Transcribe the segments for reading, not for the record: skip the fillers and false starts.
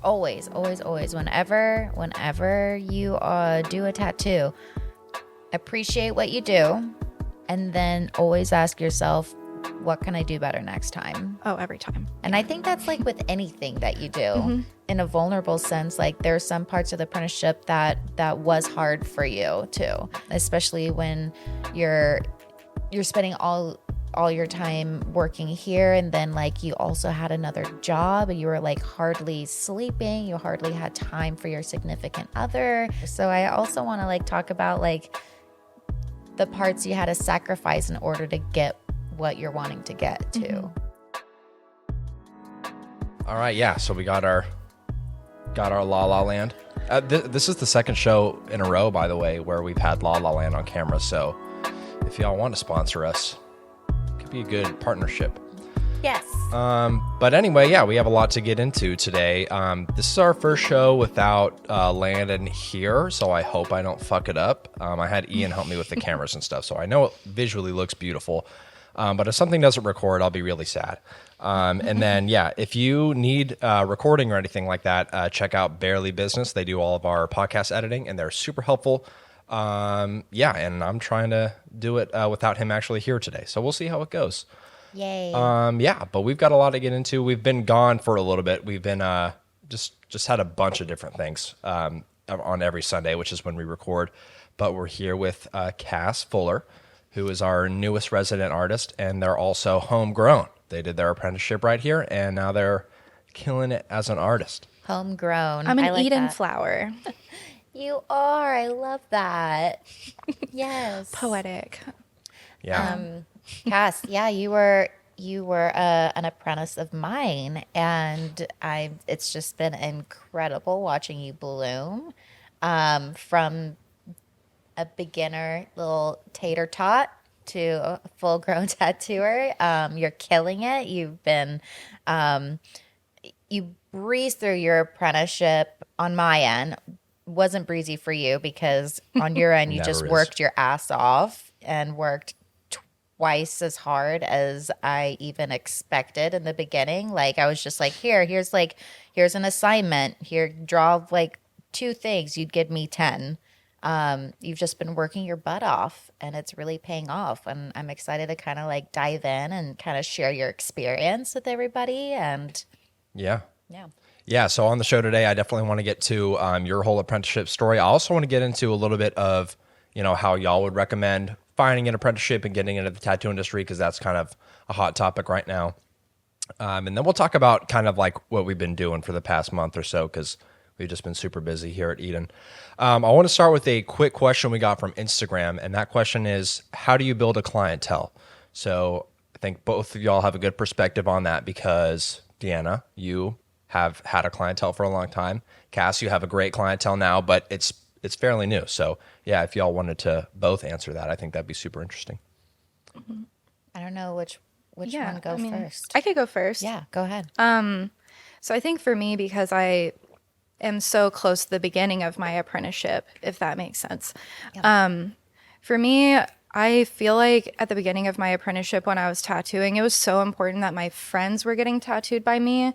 always, always, always, whenever you do a tattoo, appreciate what you do, and then always ask yourself, what can I do better next time? Oh, every time. And I think that's like with anything that you do. In a vulnerable sense, like there are some parts of the apprenticeship that was hard for you too, especially when you're spending all your time working here, and then like you also had another job and you were like hardly sleeping, you hardly had time for your significant other. So I also want to like talk about like the parts you had to sacrifice in order to get what you're wanting to get to. All right, yeah. So we got our La La Land. This is the second show in a row, by the way, where we've had La La Land on camera. So if y'all want to sponsor us, it could be a good partnership. Yes. But anyway, yeah, we have a lot to get into today. This is our first show without Landon here, so I hope I don't fuck it up. I had Ian help me with the cameras and stuff, so I know it visually looks beautiful. But if something doesn't record, I'll be really sad. And then, yeah, if you need recording or anything like that, check out Barely Business. They do all of our podcast editing, and they're super helpful. Yeah, and I'm trying to do it without him actually here today. So we'll see how it goes. Yay. Yeah, but we've got a lot to get into. We've been gone for a little bit. We've been just had a bunch of different things on every Sunday, which is when we record. But we're here with Cass Fuller, who is our newest resident artist, and they're also homegrown. They did their apprenticeship right here, and now they're killing it as an artist. Homegrown. I'm an I like Eden that. flower. You are. I love that. Yes. Poetic. Yeah. Cass, yeah, you were an apprentice of mine, and it's just been incredible watching you bloom from a beginner little tater tot to a full grown tattooer. You're killing it. You breezed through your apprenticeship on my end. Wasn't breezy for you because on your end you Never just is. worked your ass off and worked twice as hard as I even expected in the beginning. Like I was just like, here's an assignment. Here, draw like 2 things. You'd give me 10. You've just been working your butt off, and it's really paying off. And I'm excited to kind of like dive in and kind of share your experience with everybody. And Yeah. yeah. Yeah, so on the show today, I definitely want to get to your whole apprenticeship story. I also want to get into a little bit of, how y'all would recommend finding an apprenticeship and getting into the tattoo industry, because that's kind of a hot topic right now. And then we'll talk about kind of like what we've been doing for the past month or so, because we've just been super busy here at Eden. I want to start with a quick question we got from Instagram, and that question is, how do you build a clientele? So I think both of y'all have a good perspective on that, because Deanna, you have had a clientele for a long time. Cass, you have a great clientele now, but it's fairly new. So yeah, if y'all wanted to both answer that, I think that'd be super interesting. I don't know which one to go first. I could go first. Yeah, go ahead. So I think for me, because I am so close to the beginning of my apprenticeship, if that makes sense. Yeah. For me, I feel like at the beginning of my apprenticeship when I was tattooing, it was so important that my friends were getting tattooed by me,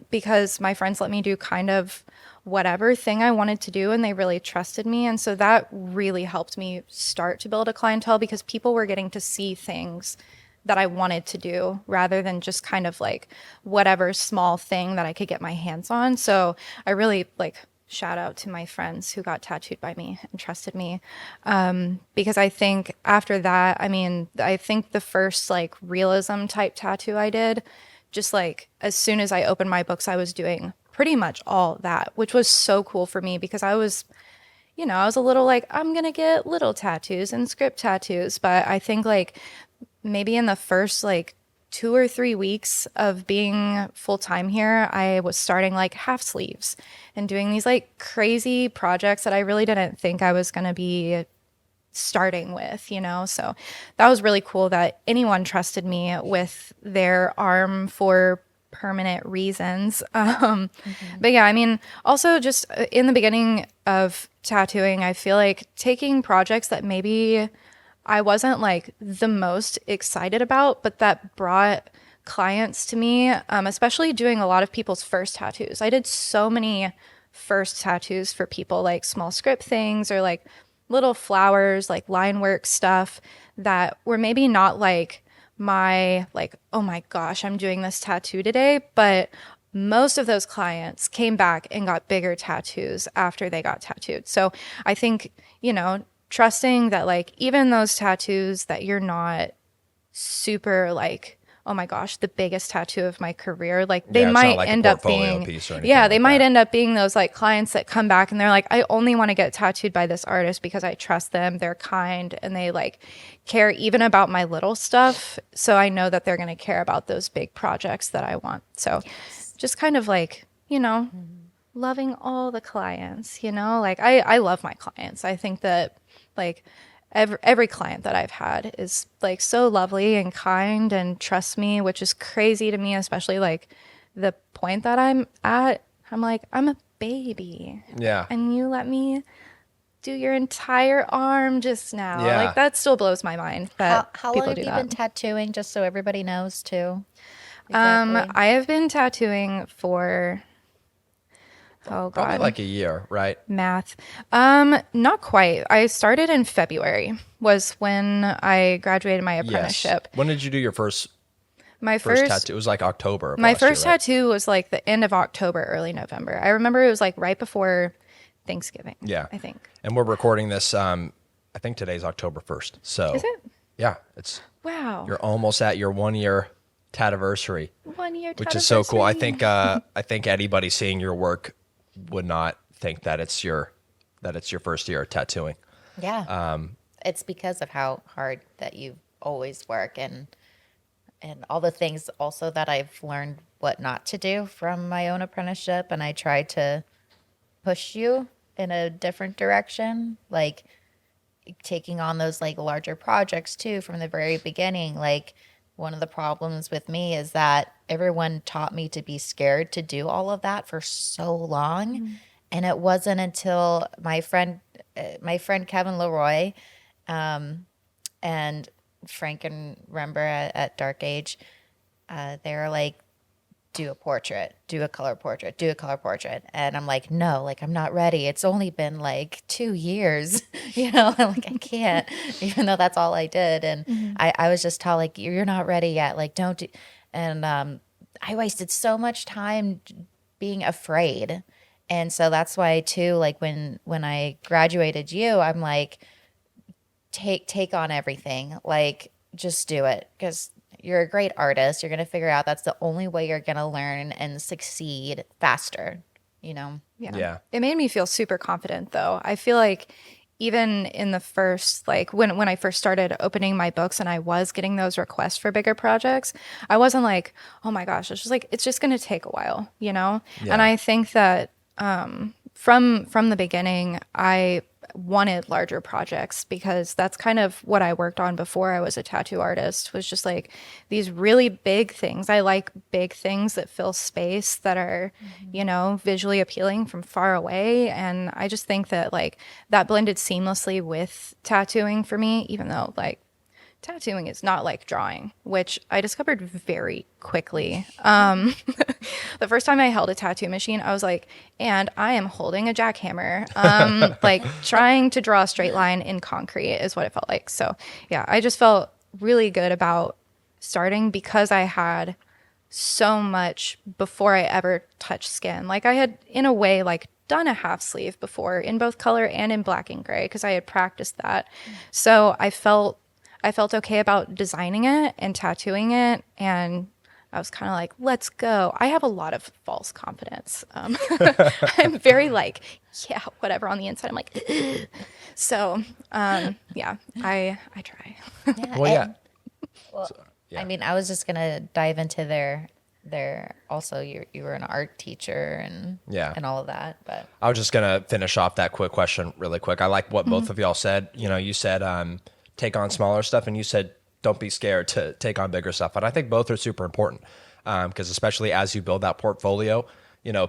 because my friends let me do kind of whatever thing I wanted to do, and they really trusted me. And so that really helped me start to build a clientele, because people were getting to see things that I wanted to do rather than just kind of like whatever small thing that I could get my hands on. So I really shout out to my friends who got tattooed by me and trusted me. Because I think after that, I think the first realism type tattoo I did, just as soon as I opened my books, I was doing pretty much all that, which was so cool for me, because I was a little I'm going to get little tattoos and script tattoos. But I think maybe in the first 2 or 3 weeks of being full-time here, I was starting half sleeves and doing these crazy projects that I really didn't think I was going to be starting with, So that was really cool that anyone trusted me with their arm for permanent reasons. But yeah, also just in the beginning of tattooing, I feel like taking projects that maybe I wasn't the most excited about, but that brought clients to me, especially doing a lot of people's first tattoos. I did so many first tattoos for people, like small script things or like little flowers, like line work stuff that were maybe not like my, like, oh my gosh, I'm doing this tattoo today. But most of those clients came back and got bigger tattoos after they got tattooed. So I think, trusting that like even those tattoos that you're not super like, oh my gosh, the biggest tattoo of my career, like they might like end up being they might end up being those like clients that come back and they're like, I only want to get tattooed by this artist because I trust them, they're kind, and they like care even about my little stuff, so I know that they're going to care about those big projects that I want. So just kind of like, loving all the clients, like I love my clients. I think that like every client that I've had is like so lovely and kind and trusts me, which is crazy to me, especially like the point that I'm at. I'm like, I'm a baby. Yeah. And you let me do your entire arm just now. Yeah. Like that still blows my mind that How people long do have you that. been tattooing, just so everybody knows too? Exactly. I have been tattooing for Probably like a year, right? Math. Not quite. I started in February was when I graduated my apprenticeship. Yes. When did you do your first My first first tattoo? It was like October. Of my last year, first right? tattoo was like the end of October, early November. I remember it was like right before Thanksgiving. Yeah. I think. And we're recording this. I think today's October 1st. So Is it? Yeah, it's Wow. you're almost at your 1 year tativersary, 1 year, which is so cool. I think anybody seeing your work would not think that it's your first year of tattooing. Yeah. It's because of how hard that you always work and all the things also that I've learned what not to do from my own apprenticeship. And I try to push you in a different direction, like taking on those like larger projects too from the very beginning. Like one of the problems with me is that everyone taught me to be scared to do all of that for so long. Mm-hmm. And it wasn't until my friend Kevin Leroy, and Frank and Rember at Dark Age, they were like, do a portrait, do a color portrait, do a color portrait. And I'm like, no, like I'm not ready. It's only been like 2 years, I'm like, I can't, even though that's all I did. And mm-hmm. I was just taught like, you're not ready yet. Like, don't do. And I wasted so much time being afraid. And so that's why too, like when I graduated you, I'm like, take on everything, like just do it, because you're a great artist. You're going to figure out that's the only way you're going to learn and succeed faster, Yeah. It made me feel super confident though. I feel like even in the first, like when I first started opening my books and I was getting those requests for bigger projects, I wasn't like, oh my gosh, it's just like, it's just going to take a while, Yeah. And I think that from the beginning, I wanted larger projects because that's kind of what I worked on before I was a tattoo artist, was just like these really big things. I like big things that fill space, that are, mm-hmm. Visually appealing from far away. And I just think that like that blended seamlessly with tattooing for me, even though like tattooing is not like drawing, which I discovered very quickly. The first time I held a tattoo machine, I was like, and I am holding a jackhammer, like trying to draw a straight line in concrete is what it felt like. So yeah, I just felt really good about starting because I had so much before I ever touched skin. Like I had, in a way, like done a half sleeve before in both color and in black and gray because I had practiced that. So I felt okay about designing it and tattooing it, and I was kind of like, let's go. I have a lot of false confidence. I'm very like, yeah, whatever on the inside. I'm like, ugh. So yeah, I try. Yeah. Well, yeah. Well, yeah. I mean, I was just gonna dive into their also you were an art teacher and all of that, but I was just gonna finish off that quick question really quick. I like what both of y'all said. You said take on smaller stuff, and you said don't be scared to take on bigger stuff. And I think both are super important because especially as you build that portfolio,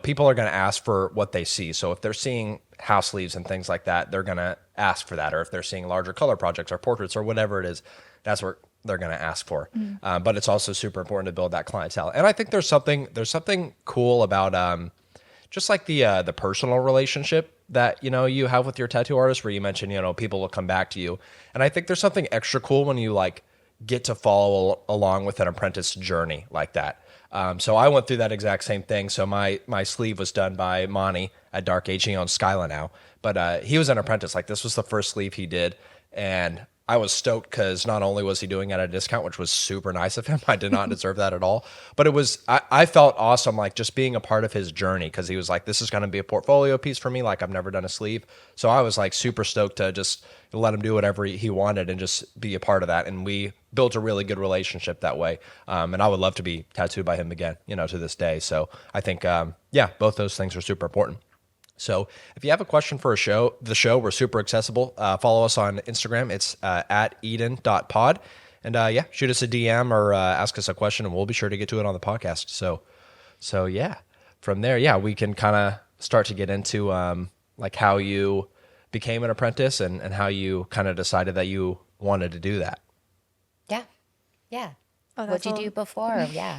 people are going to ask for what they see. So if they're seeing house sleeves and things like that, they're going to ask for that. Or if they're seeing larger color projects or portraits or whatever it is, that's where they're going to ask for. But it's also super important to build that clientele. And I think there's something cool about just like the personal relationship that, you know, you have with your tattoo artist, where you mentioned, you know, people will come back to you. And I think there's something extra cool when you like get to follow along with an apprentice journey like that. So I went through that exact same thing. So my sleeve was done by Monty at Dark Age. He owns Skyla now, but he was an apprentice. Like, this was the first sleeve he did, and I was stoked because not only was he doing it at a discount, which was super nice of him, I did not deserve that at all, but it was, I felt awesome, like just being a part of his journey, because he was like, this is going to be a portfolio piece for me. Like, I've never done a sleeve. So I was like super stoked to just let him do whatever he wanted and just be a part of that. And we built a really good relationship that way. And I would love to be tattooed by him again, you know, to this day. So I think, yeah, both those things are super important. So if you have a question for the show, we're super accessible. Follow us on Instagram. It's at eden.pod. And yeah, shoot us a DM or ask us a question, and we'll be sure to get to it on the podcast. So yeah, from there, yeah, we can kind of start to get into like how you became an apprentice and how you kind of decided that you wanted to do that. Yeah. Yeah. Oh, What'd that's you all- do before? Yeah.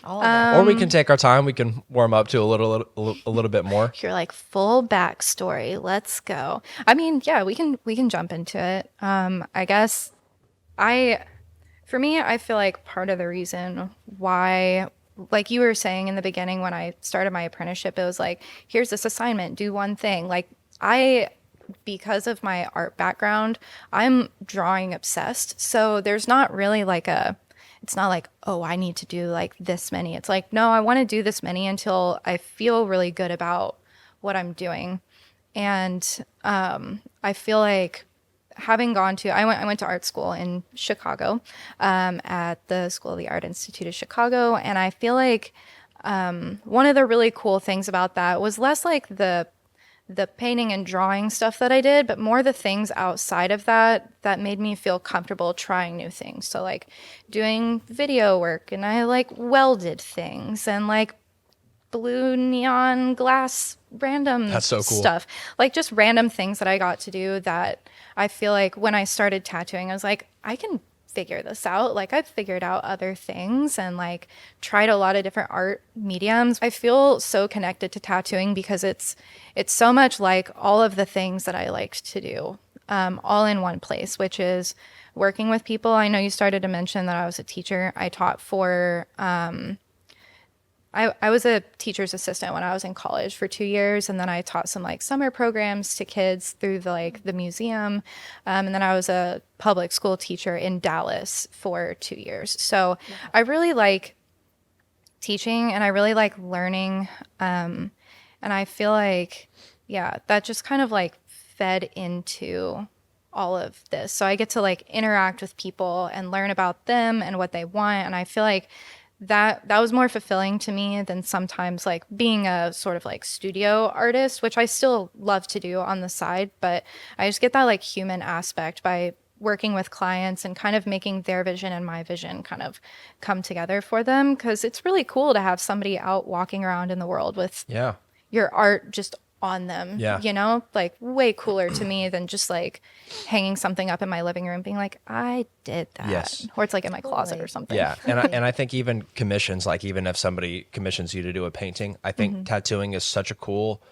All of it. Or we can take our time. We can warm up to a little bit more. You're like full backstory. Let's go. I mean, yeah, we can jump into it. I guess for me, I feel like part of the reason why, like you were saying in the beginning when I started my apprenticeship, it was like, here's this assignment, do one thing. Like, because of my art background, I'm drawing obsessed. So there's not really like it's not like, oh, I need to do like this many. It's like, no, I want to do this many until I feel really good about what I'm doing. And I feel like having gone to, I went to art school in Chicago, at the School of the Art Institute of Chicago. And I feel like one of the really cool things about that was less like the painting and drawing stuff that I did, but more the things outside of that made me feel comfortable trying new things. So like doing video work, and I like welded things and like blue neon glass random That's so cool. stuff. Like just random things that I got to do that I feel like when I started tattooing, I was like, I can figure this out. Like, I've figured out other things and like tried a lot of different art mediums. I feel so connected to tattooing because it's so much like all of the things that I liked to do, all in one place, which is working with people. I know you started to mention that I was a teacher. I taught for I was a teacher's assistant when I was in college for 2 years, and then I taught some like summer programs to kids through the museum, and then I was a public school teacher in Dallas for 2 years. So I really like teaching, and I really like learning, and I feel like that just kind of like fed into all of this. So I get to like interact with people and learn about them and what they want, and I feel like that was more fulfilling to me than sometimes like being a sort of like studio artist, which I still love to do on the side, but I just get that like human aspect by working with clients and kind of making their vision and my vision kind of come together for them, because it's really cool to have somebody out walking around in the world with your art just on them, you know, like way cooler to me than just like hanging something up in my living room being like, I did that. Or it's like in my closet or something. Yeah. And I think even commissions, like even if somebody commissions you to do a painting, I think tattooing is such a cool,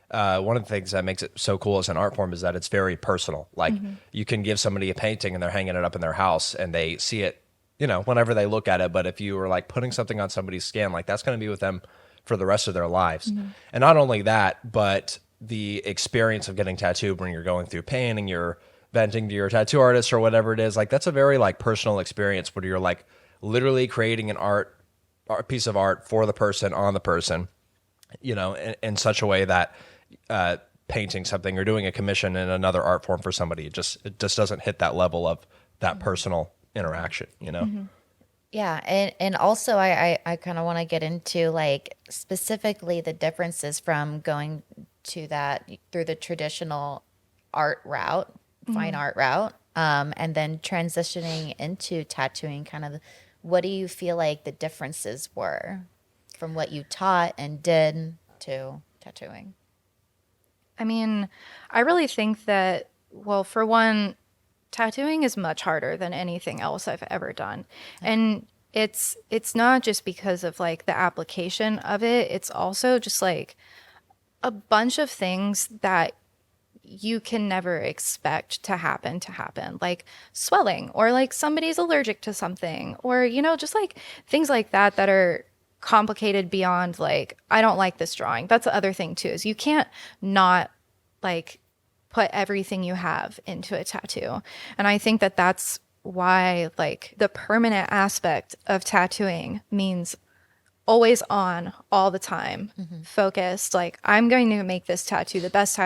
one of the things that makes it so cool as an art form is that it's very personal. Like you can give somebody a painting and they're hanging it up in their house and they see it, you know, whenever they look at it. But if you were like putting something on somebody's skin, like that's going to be with them for the rest of their lives. And not only that, but the experience of getting tattooed when you're going through pain and you're venting to your tattoo artist or whatever it is, like that's a very like personal experience where you're like literally creating a piece of art for the person, on the person, you know, in such a way that painting something or doing a commission in another art form for somebody, it just doesn't hit that level of that personal interaction, you know? Yeah, and also I kind of want to get into like specifically the differences from going to that through the traditional art route, fine art route, and then transitioning into tattooing. Kind of, what do you feel like the differences were from what you taught and did to tattooing? I mean, I really think that, well, for one, tattooing is much harder than anything else I've ever done. And it's not just because of like the application of it. It's also just like a bunch of things that you can never expect to happen, like swelling, or like somebody's allergic to something, or, you know, just like things like that that are complicated beyond like, I don't like this drawing. That's the other thing too, is you can't not like put everything you have into a tattoo. And I think that that's why like the permanent aspect of tattooing means always on all the time, focused. Like, I'm going to make this tattoo the best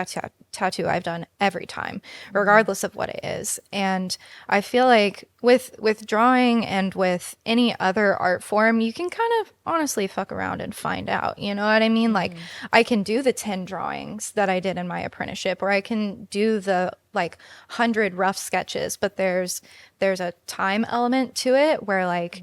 tattoo I've done every time, regardless of what it is. And I feel like with drawing and with any other art form, you can kind of honestly fuck around and find out. You know what I mean? Like, I can do the 10 drawings that I did in my apprenticeship, or I can do the like 100 rough sketches, but there's a time element to it where like,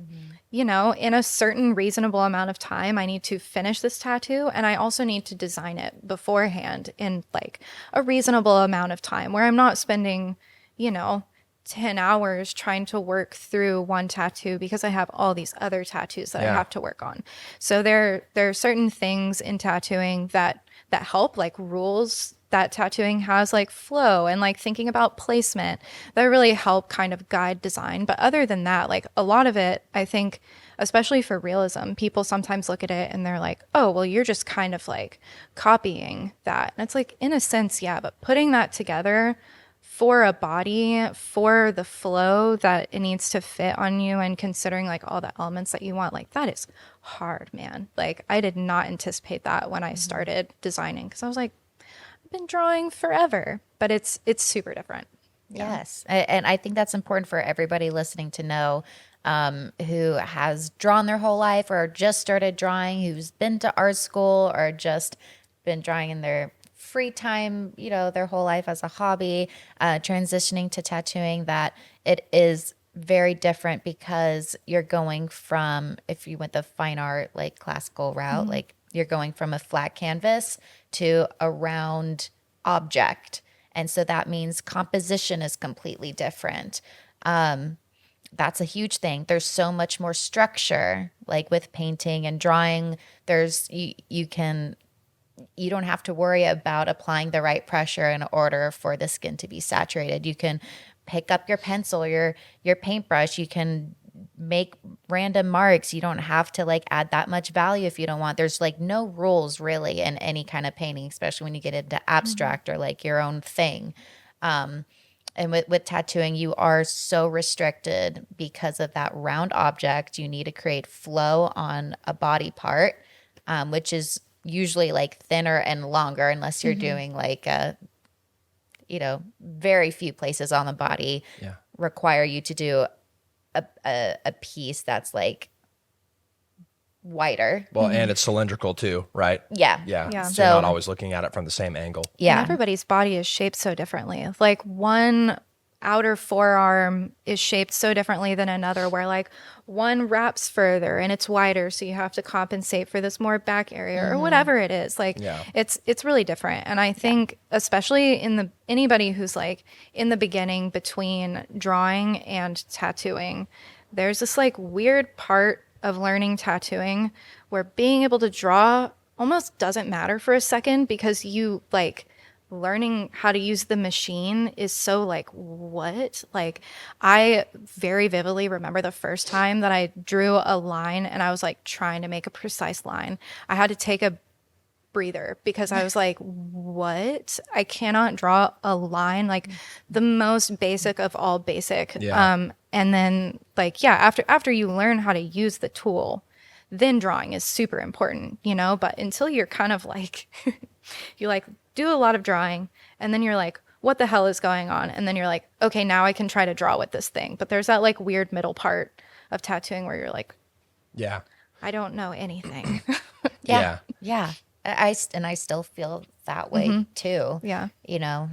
you know, in a certain reasonable amount of time, I need to finish this tattoo, and I also need to design it beforehand in like a reasonable amount of time where I'm not spending, you know, 10 hours trying to work through one tattoo because I have all these other tattoos that I have to work on. So there are certain things in tattooing that help, like rules that tattooing has, like flow and like thinking about placement, that really help kind of guide design. But other than that, like a lot of it, I think, especially for realism, people sometimes look at it and they're like, oh, well, you're just kind of like copying that. And it's like, in a sense, yeah, but putting that together for a body, for the flow that it needs to fit on you, and considering like all the elements that you want, like that is hard, man. Like, I did not anticipate that when I started designing, because I was like, been drawing forever, but it's super different. Yes. And I think that's important for everybody listening to know, who has drawn their whole life or just started drawing, who's been to art school or just been drawing in their free time, you know, their whole life as a hobby, transitioning to tattooing, that it is very different, because you're going from, if you went the fine art, like classical route, like you're going from a flat canvas to a round object. And so that means composition is completely different. That's a huge thing. There's so much more structure, like with painting and drawing. You don't have to worry about applying the right pressure in order for the skin to be saturated. You can pick up your pencil, your paintbrush. You can make random marks. You don't have to like add that much value if you don't want. There's like no rules really in any kind of painting, especially when you get into abstract or like your own thing. And with tattooing, you are so restricted because of that round object. You need to create flow on a body part, which is usually like thinner and longer, unless you're doing like very few places on the body require you to do a piece that's like wider. Well, and it's cylindrical too, right? Yeah. So you're not always looking at it from the same angle. And everybody's body is shaped so differently. Like, one outer forearm is shaped so differently than another, where like one wraps further and it's wider, so you have to compensate for this more back area or whatever it is. Like, it's really different. And I think especially in anybody who's like in the beginning between drawing and tattooing, there's this like weird part of learning tattooing where being able to draw almost doesn't matter for a second, because you like learning how to use the machine is so like, what? Like, I very vividly remember the first time that I drew a line and I was like trying to make a precise line. I had to take a breather because I was like, what? I cannot draw a line, like the most basic of all basic. And then like, after you learn how to use the tool, then drawing is super important, you know? But until you're kind of like, you like do a lot of drawing and then you're like, what the hell is going on? And then you're like, okay, now I can try to draw with this thing. But there's that like weird middle part of tattooing where you're like, I don't know anything. Yeah. I still feel that way too. Yeah.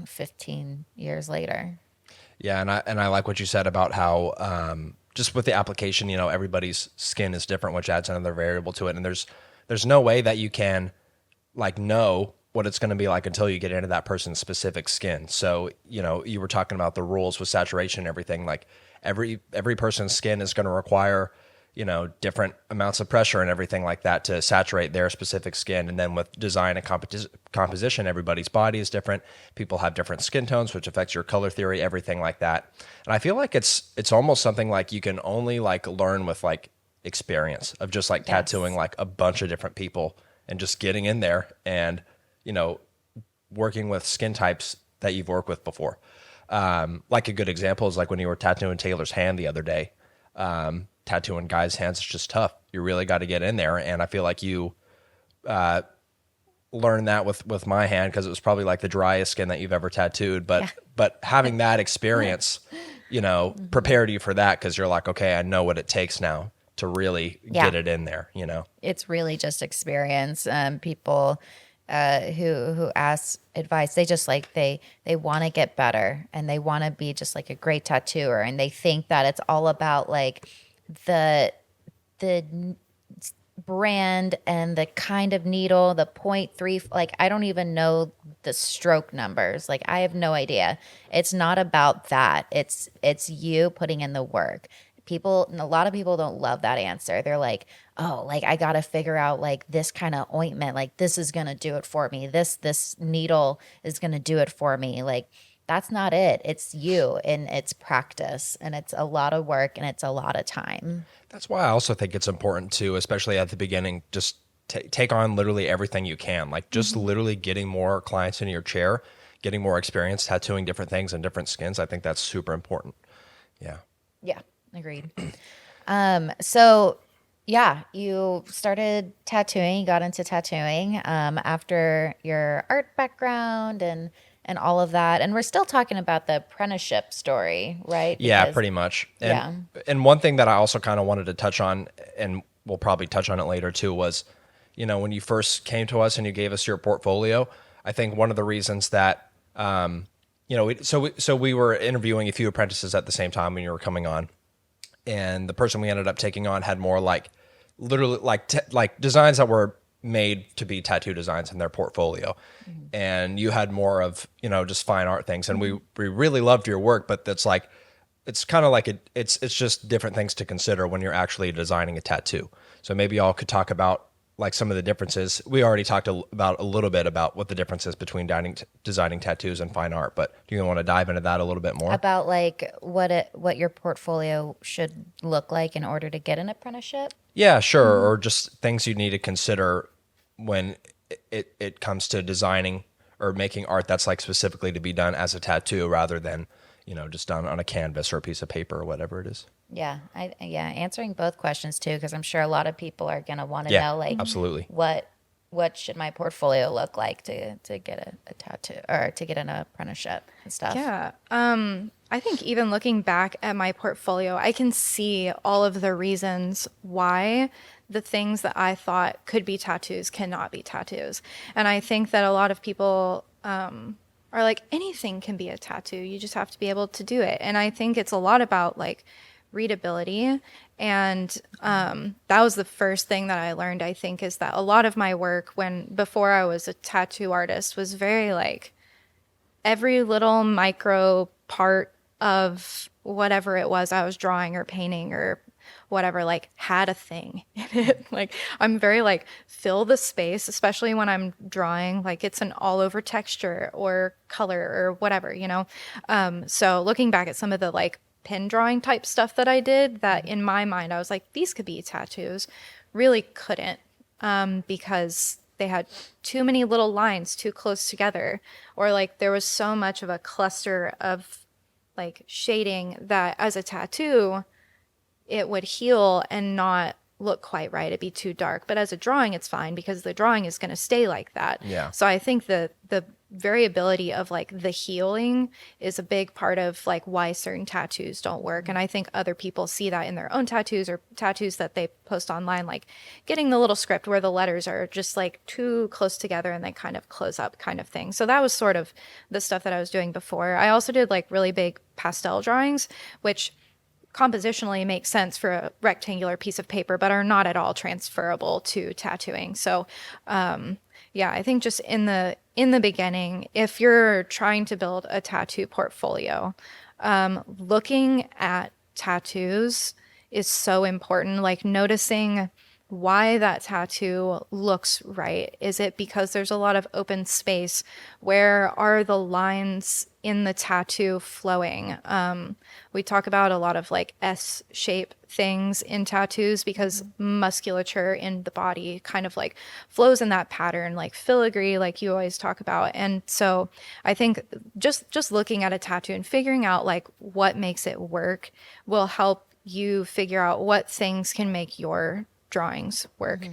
15 years later. Yeah. And I like what you said about how, just with the application, everybody's skin is different, which adds another variable to it. And there's no way that you can like know what it's going to be like until you get into that person's specific skin. So, you know, you were talking about the rules with saturation and everything. Like every person's skin is going to require, you know, different amounts of pressure and everything like that to saturate their specific skin. And then with design and composition, everybody's body is different. People have different skin tones, which affects your color theory, everything like that. And I feel like it's almost something like you can only like learn with like experience of just like tattooing like a bunch of different people and just getting in there and, you know, working with skin types that you've worked with before. Like a good example is like when you were tattooing Taylor's hand the other day. Tattooing guys' hands is just tough. You really got to get in there. And I feel like you learned that with my hand because it was probably like the driest skin that you've ever tattooed. But having that experience, you know, prepared you for that because you're like, okay, I know what it takes now to really get it in there, you know? It's really just experience. People who ask advice, they just like, they want to get better and they want to be just like a great tattooer. And they think that it's all about like the brand and the kind of needle, the 0.3, like I don't even know the stroke numbers. Like I have no idea. It's not about that. It's you putting in the work. A lot of people don't love that answer. They're like, oh, like I got to figure out like this kind of ointment, like this is going to do it for me. This needle is going to do it for me. Like that's not it. It's you and it's practice and it's a lot of work and it's a lot of time. That's why I also think it's important to, especially at the beginning, just take on literally everything you can. Like just literally getting more clients in your chair, getting more experience tattooing different things and different skins. I think that's super important. Yeah. Yeah. Agreed. So yeah, you started tattooing, you got into tattooing after your art background and all of that. And we're still talking about the apprenticeship story, right? Yeah, pretty much. And one thing that I also kind of wanted to touch on, and we'll probably touch on it later too, was, you know, when you first came to us and you gave us your portfolio, I think one of the reasons that, you know, so we were interviewing a few apprentices at the same time when you were coming on. And the person we ended up taking on had more like literally like designs that were made to be tattoo designs in their portfolio. And you had more of, you know, just fine art things. And we really loved your work, but that's like, it's kind of like it's just different things to consider when you're actually designing a tattoo. So maybe y'all could talk about like some of the differences. We already talked about a little bit about what the difference is between designing tattoos and fine art, but do you want to dive into that a little bit more? About like what your portfolio should look like in order to get an apprenticeship? Yeah, sure. Or just things you need to consider when it comes to designing or making art that's like specifically to be done as a tattoo rather than, you know, just done on a canvas or a piece of paper or whatever it is. Yeah. Answering both questions too, because I'm sure a lot of people are going to want to know like absolutely. What should my portfolio look like to get a tattoo or to get an apprenticeship and stuff? Yeah. I think even looking back at my portfolio, I can see all of the reasons why the things that I thought could be tattoos cannot be tattoos. And I think that a lot of people are like, anything can be a tattoo. You just have to be able to do it. And I think it's a lot about like readability. And that was the first thing that I learned, I think, is that a lot of my work before I was a tattoo artist was very like every little micro part of whatever it was I was drawing or painting or whatever, like had a thing in it. Like I'm very like fill the space, especially when I'm drawing, like it's an all over texture or color or whatever, you know? So looking back at some of the like pen drawing type stuff that I did, that in my mind, I was like, these could be tattoos, really couldn't, because they had too many little lines too close together, or like there was so much of a cluster of like shading that as a tattoo, it would heal and not look quite right. It'd be too dark. But as a drawing, it's fine because the drawing is going to stay like that. Yeah. So I think the variability of like the healing is a big part of like why certain tattoos don't work. And I think other people see that in their own tattoos or tattoos that they post online, like getting the little script where the letters are just like too close together and they kind of close up kind of thing. So that was sort of the stuff that I was doing before. I also did like really big pastel drawings, which compositionally make sense for a rectangular piece of paper, but are not at all transferable to tattooing. So, Yeah, I think just in the beginning, if you're trying to build a tattoo portfolio, looking at tattoos is so important. Like noticing why that tattoo looks right. Is it because there's a lot of open space? Where are the lines in the tattoo flowing? We talk about a lot of like S shape things in tattoos because musculature in the body kind of like flows in that pattern, like filigree, like you always talk about. And so I think just looking at a tattoo and figuring out like what makes it work will help you figure out what things can make your drawings work.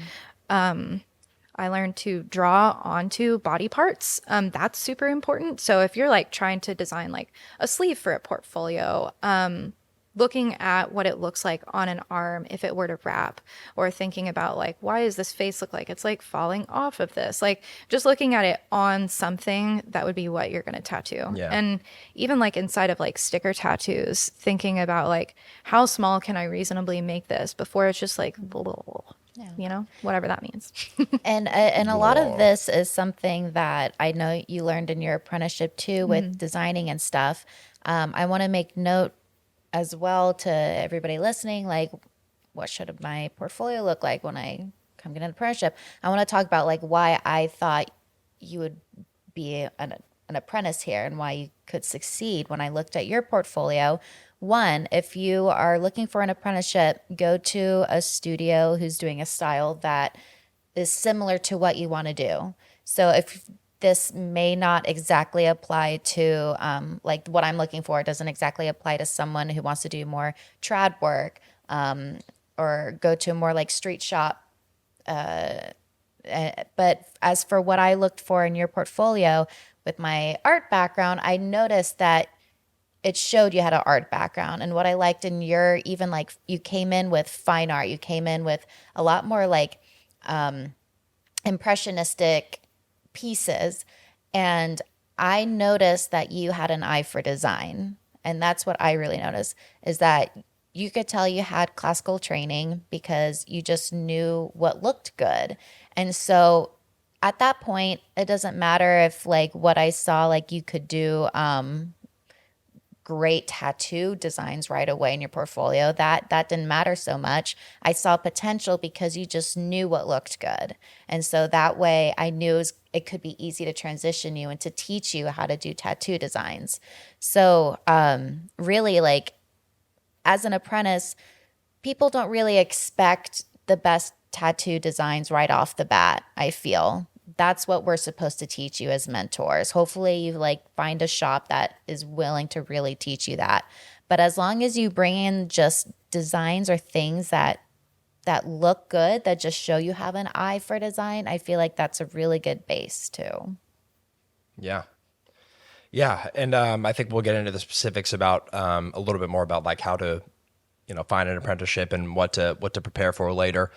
I learned to draw onto body parts. That's super important. So if you're like trying to design like a sleeve for a portfolio, looking at what it looks like on an arm if it were to wrap, or thinking about like, why does this face look like it's like falling off of this? Like just looking at it on something, that would be what you're going to tattoo. Yeah. And even like inside of like sticker tattoos, thinking about like how small can I reasonably make this before it's just like, you know, whatever that means. And a lot of this is something that I know you learned in your apprenticeship too, with designing and stuff. I want to make note as well to everybody listening, like what should my portfolio look like when I come get an apprenticeship? I want to talk about like why I thought you would be an apprentice here and why you could succeed when I looked at your portfolio. One, if you are looking for an apprenticeship, go to a studio who's doing a style that is similar to what you want to do. So if this may not exactly apply to like what I'm looking for, it doesn't exactly apply to someone who wants to do more trad work or go to a more like street shop. But as for what I looked for in your portfolio with my art background, I noticed that it showed you had an art background. And what I liked in your, even like you came in with fine art, you came in with a lot more like impressionistic pieces. And I noticed that you had an eye for design. And that's what I really noticed, is that you could tell you had classical training because you just knew what looked good. And so at that point, it doesn't matter if like what I saw, like you could do great tattoo designs right away in your portfolio. That didn't matter so much. I saw potential because you just knew what looked good. And so that way I knew it could be easy to transition you and to teach you how to do tattoo designs. So really, like as an apprentice, people don't really expect the best tattoo designs right off the bat, I feel. That's what we're supposed to teach you as mentors. Hopefully you like find a shop that is willing to really teach you that. But as long as you bring in just designs or things that look good, that just show you have an eye for design, I feel like that's a really good base too. Yeah. Yeah. And I think we'll get into the specifics about a little bit more about like how to, find an apprenticeship and what to prepare for later.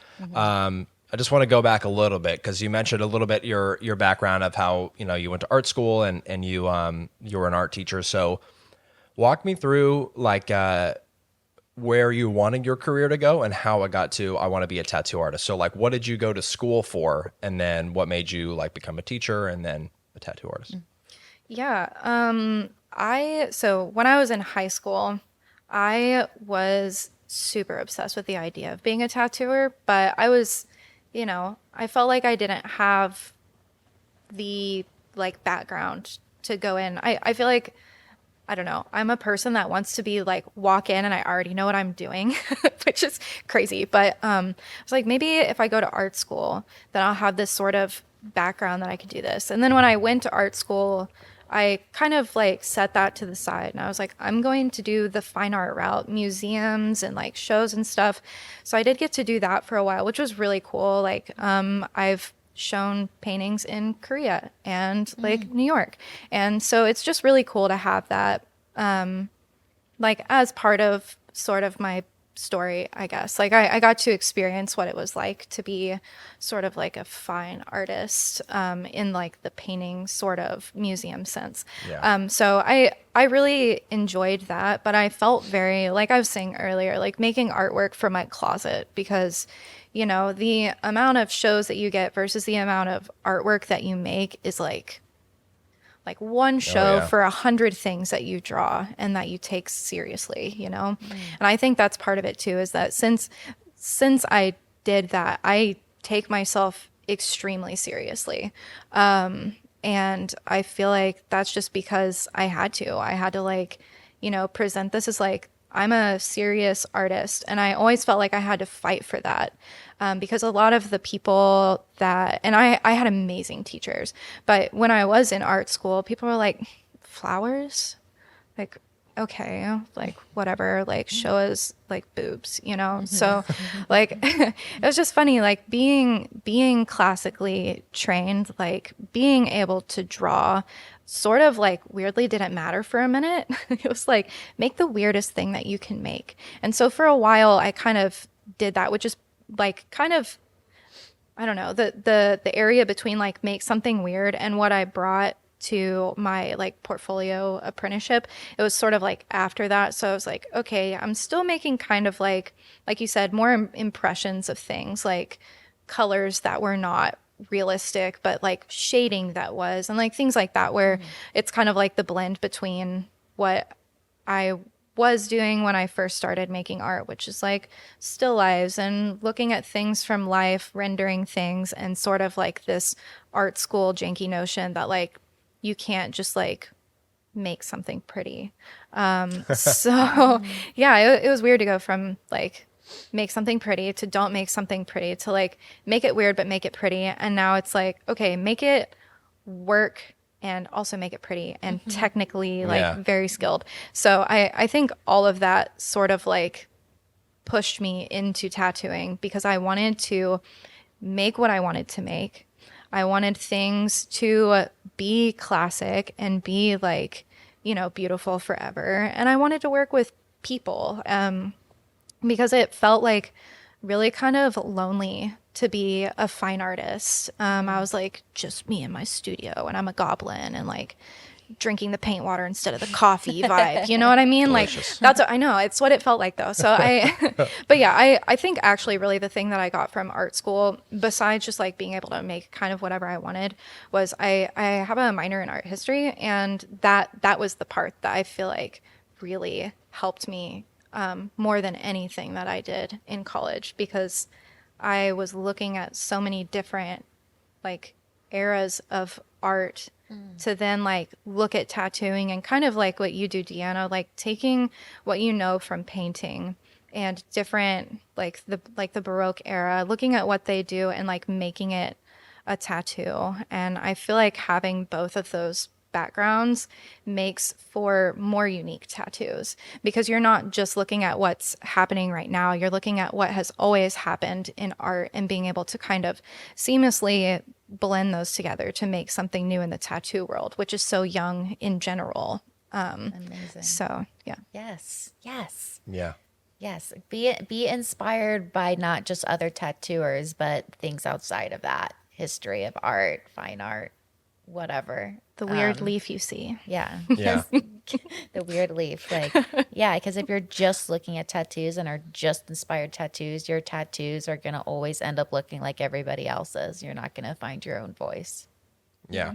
I just want to go back a little bit because you mentioned a little bit your background of how you went to art school and you were an art teacher. So walk me through like where you wanted your career to go and how it got to I want to be a tattoo artist. So like what did you go to school for, and then what made you like become a teacher and then a tattoo artist? Yeah. So when I was in high school, I was super obsessed with the idea of being a tattooer, but I was, I felt like I didn't have the like background to go in. I feel like, I don't know, I'm a person that wants to be like walk in and I already know what I'm doing, which is crazy. But I was like, maybe if I go to art school, then I'll have this sort of background that I could do this. And then when I went to art school, I kind of like set that to the side and I was like, I'm going to do the fine art route, museums and like shows and stuff. So I did get to do that for a while, which was really cool. Like I've shown paintings in Korea and like New York. And so it's just really cool to have that like as part of sort of my story, I guess. Like I got to experience what it was like to be sort of like a fine artist in like the painting sort of museum sense. Yeah. So I really enjoyed that, but I felt very, like I was saying earlier, like making artwork for my closet because, you know, the amount of shows that you get versus the amount of artwork that you make is like one show yeah. for 100 things that you draw and that you take seriously, you know? And I think that's part of it too, is that since I did that, I take myself extremely seriously. And I feel like that's just because I had to like, you know, present this as like, I'm a serious artist. And I always felt like I had to fight for that. Because a lot of the people that, and I had amazing teachers, but when I was in art school, people were like, flowers? Like, okay, like whatever, like show us like boobs, you know? So like, it was just funny, like being classically trained, like being able to draw sort of like weirdly didn't matter for a minute. It was like, make the weirdest thing that you can make. And so for a while I kind of did that, which is like kind of, I don't know, the area between like make something weird and what I brought to my like portfolio apprenticeship. It was sort of like after that. So I was like, okay, I'm still making kind of like you said, more impressions of things, like colors that were not realistic, but like shading that was, and like things like that, where it's kind of like the blend between what I was doing when I first started making art, which is like still lives and looking at things from life, rendering things, and sort of like this art school janky notion that like you can't just like make something pretty. So yeah, it was weird to go from like make something pretty to don't make something pretty to like make it weird but make it pretty. And now it's like, okay, make it work and also make it pretty and technically like very skilled. So I think all of that sort of like pushed me into tattooing because I wanted to make what I wanted to make. I wanted things to be classic and be like, you know, beautiful forever. And I wanted to work with people because it felt like really kind of lonely to be a fine artist. I was like just me in my studio and I'm a goblin and like drinking the paint water instead of the coffee vibe. You know what I mean? Delicious. Like that's what I know. It's what it felt like though. So but yeah, I think actually really the thing that I got from art school, besides just like being able to make kind of whatever I wanted, was I have a minor in art history, and that was the part that I feel like really helped me more than anything that I did in college, because I was looking at so many different like eras of art to then like look at tattooing and kind of like what you do, Deanna, like taking what you know from painting and different like the Baroque era, looking at what they do and like making it a tattoo. And I feel like having both of those backgrounds makes for more unique tattoos, because you're not just looking at what's happening right now, you're looking at what has always happened in art and being able to kind of seamlessly blend those together to make something new in the tattoo world, which is so young in general. Amazing. So yeah. Yes. Yeah. Yes. Be inspired by not just other tattooers, but things outside of that. History of art, fine art, whatever. The weird leaf you see. Yeah. Yeah. The weird leaf. Like, yeah, because if you're just looking at tattoos and are just inspired tattoos, your tattoos are going to always end up looking like everybody else's. You're not going to find your own voice. Yeah.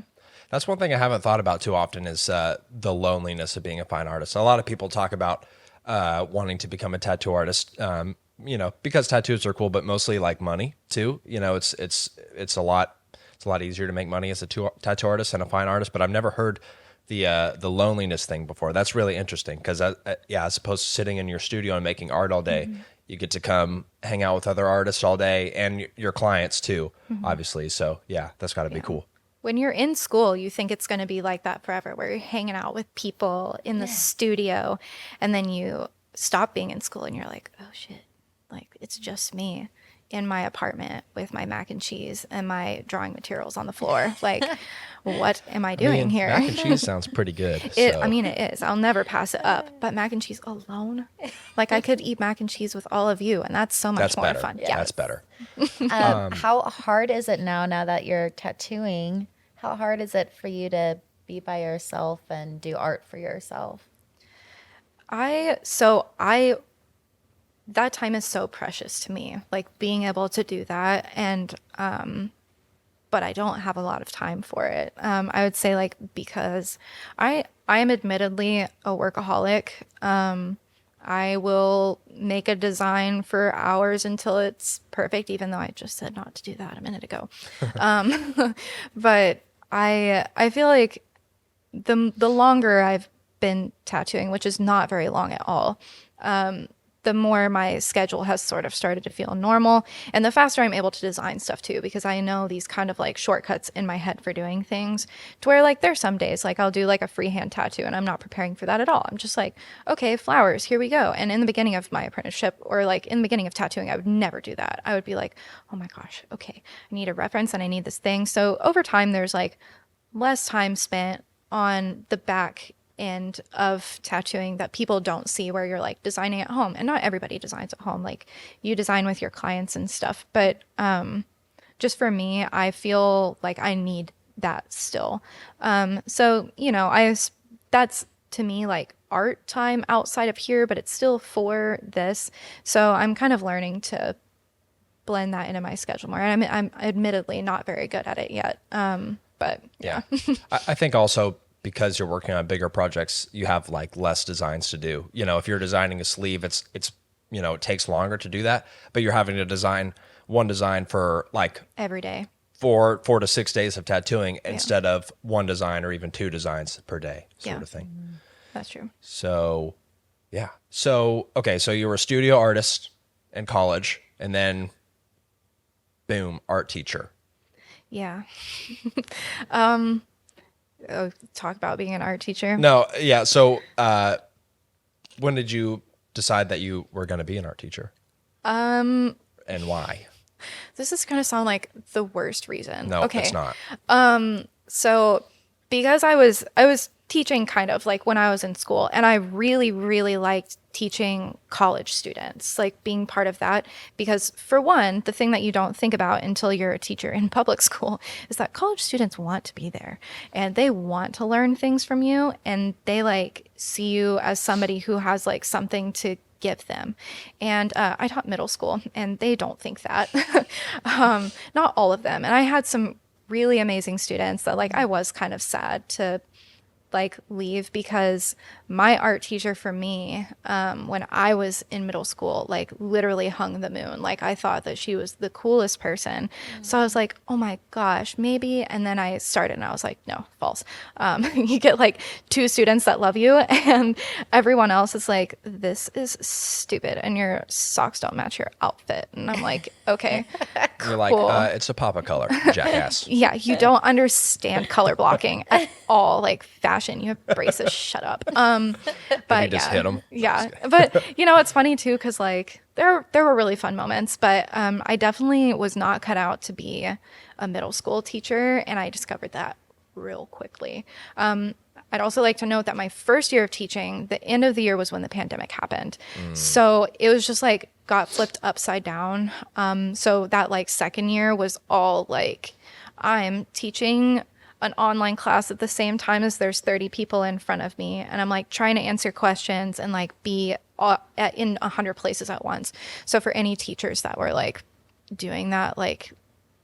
That's one thing I haven't thought about too often is the loneliness of being a fine artist. A lot of people talk about wanting to become a tattoo artist, you know, because tattoos are cool, but mostly like money too. You know, it's a lot easier to make money as a tattoo artist than a fine artist, but I've never heard the loneliness thing before. That's really interesting because as opposed to sitting in your studio and making art all day, you get to come hang out with other artists all day and your clients too, obviously. So yeah, that's got to be cool. When you're in school, you think it's going to be like that forever, where you're hanging out with people in the studio, and then you stop being in school and you're like, oh shit, like it's just me in my apartment with my mac and cheese and my drawing materials on the floor. Like, what am I doing here? Mac and cheese sounds pretty good. I mean, it is. I'll never pass it up. But mac and cheese alone, like I could eat mac and cheese with all of you, and that's so much more fun. Yeah, that's better. How hard is it now that you're tattooing? How hard is it for you to be by yourself and do art for yourself? I that time is so precious to me, like being able to do that. And, but I don't have a lot of time for it. I would say like, because I am admittedly a workaholic. I will make a design for hours until it's perfect, even though I just said not to do that a minute ago. But I feel like the longer I've been tattooing, which is not very long at all, the more my schedule has sort of started to feel normal, and the faster I'm able to design stuff too, because I know these kind of like shortcuts in my head for doing things, to where like there's some days like I'll do like a freehand tattoo and I'm not preparing for that at all. I'm just like, okay, flowers, here we go. And in the beginning of my apprenticeship, or like in the beginning of tattooing, I would never do that. I would be like, oh my gosh, okay, I need a reference and I need this thing. So over time, there's like less time spent on the back end of tattooing that people don't see, where you're like designing at home, and not everybody designs at home. Like you design with your clients and stuff, but just for me, I feel like I need that still. So you know, that's to me like art time outside of here, but it's still for this. So I'm kind of learning to blend that into my schedule more, and I'm admittedly not very good at it yet. But yeah. I think also, because you're working on bigger projects, you have like less designs to do. You know, if you're designing a sleeve, it's you know, it takes longer to do that, but you're having to design one design for like every day, 4 to 6 days of tattooing instead of one design or even 2 designs per day sort of thing. That's true. So, yeah. So, okay, so you were a studio artist in college, and then boom, art teacher. Yeah. Talk about being an art teacher. No, yeah. So, when did you decide that you were going to be an art teacher? And why? This is going to sound like the worst reason. No, okay. it's not. So because I was teaching kind of like when I was in school, and I really, really liked teaching college students, like being part of that, because for one, the thing that you don't think about until you're a teacher in public school is that college students want to be there and they want to learn things from you, and they like see you as somebody who has like something to give them. And I taught middle school, and they don't think that. Not all of them. And I had some really amazing students that like I was kind of sad to like leave, because my art teacher for me, when I was in middle school, like literally hung the moon. Like I thought that she was the coolest person. So I was like, oh my gosh, maybe. And then I started and I was like, no, false. You get like 2 students that love you, and everyone else is like, this is stupid and your socks don't match your outfit. And I'm like, okay, cool. You're like, it's a pop of color, jackass. Yeah, you don't understand color blocking at all. Like fashion, you have braces. Shut up. But you just hit them. Yeah, but you know, it's funny too, because like there were really fun moments, but I definitely was not cut out to be a middle school teacher, and I discovered that real quickly. I'd also like to note that my first year of teaching, the end of the year was when the pandemic happened. So it was just like got flipped upside down. So that like second year was all like, I'm teaching an online class at the same time as there's 30 people in front of me, and I'm like trying to answer questions and like be in 100 places at once. So for any teachers that were like doing that, like,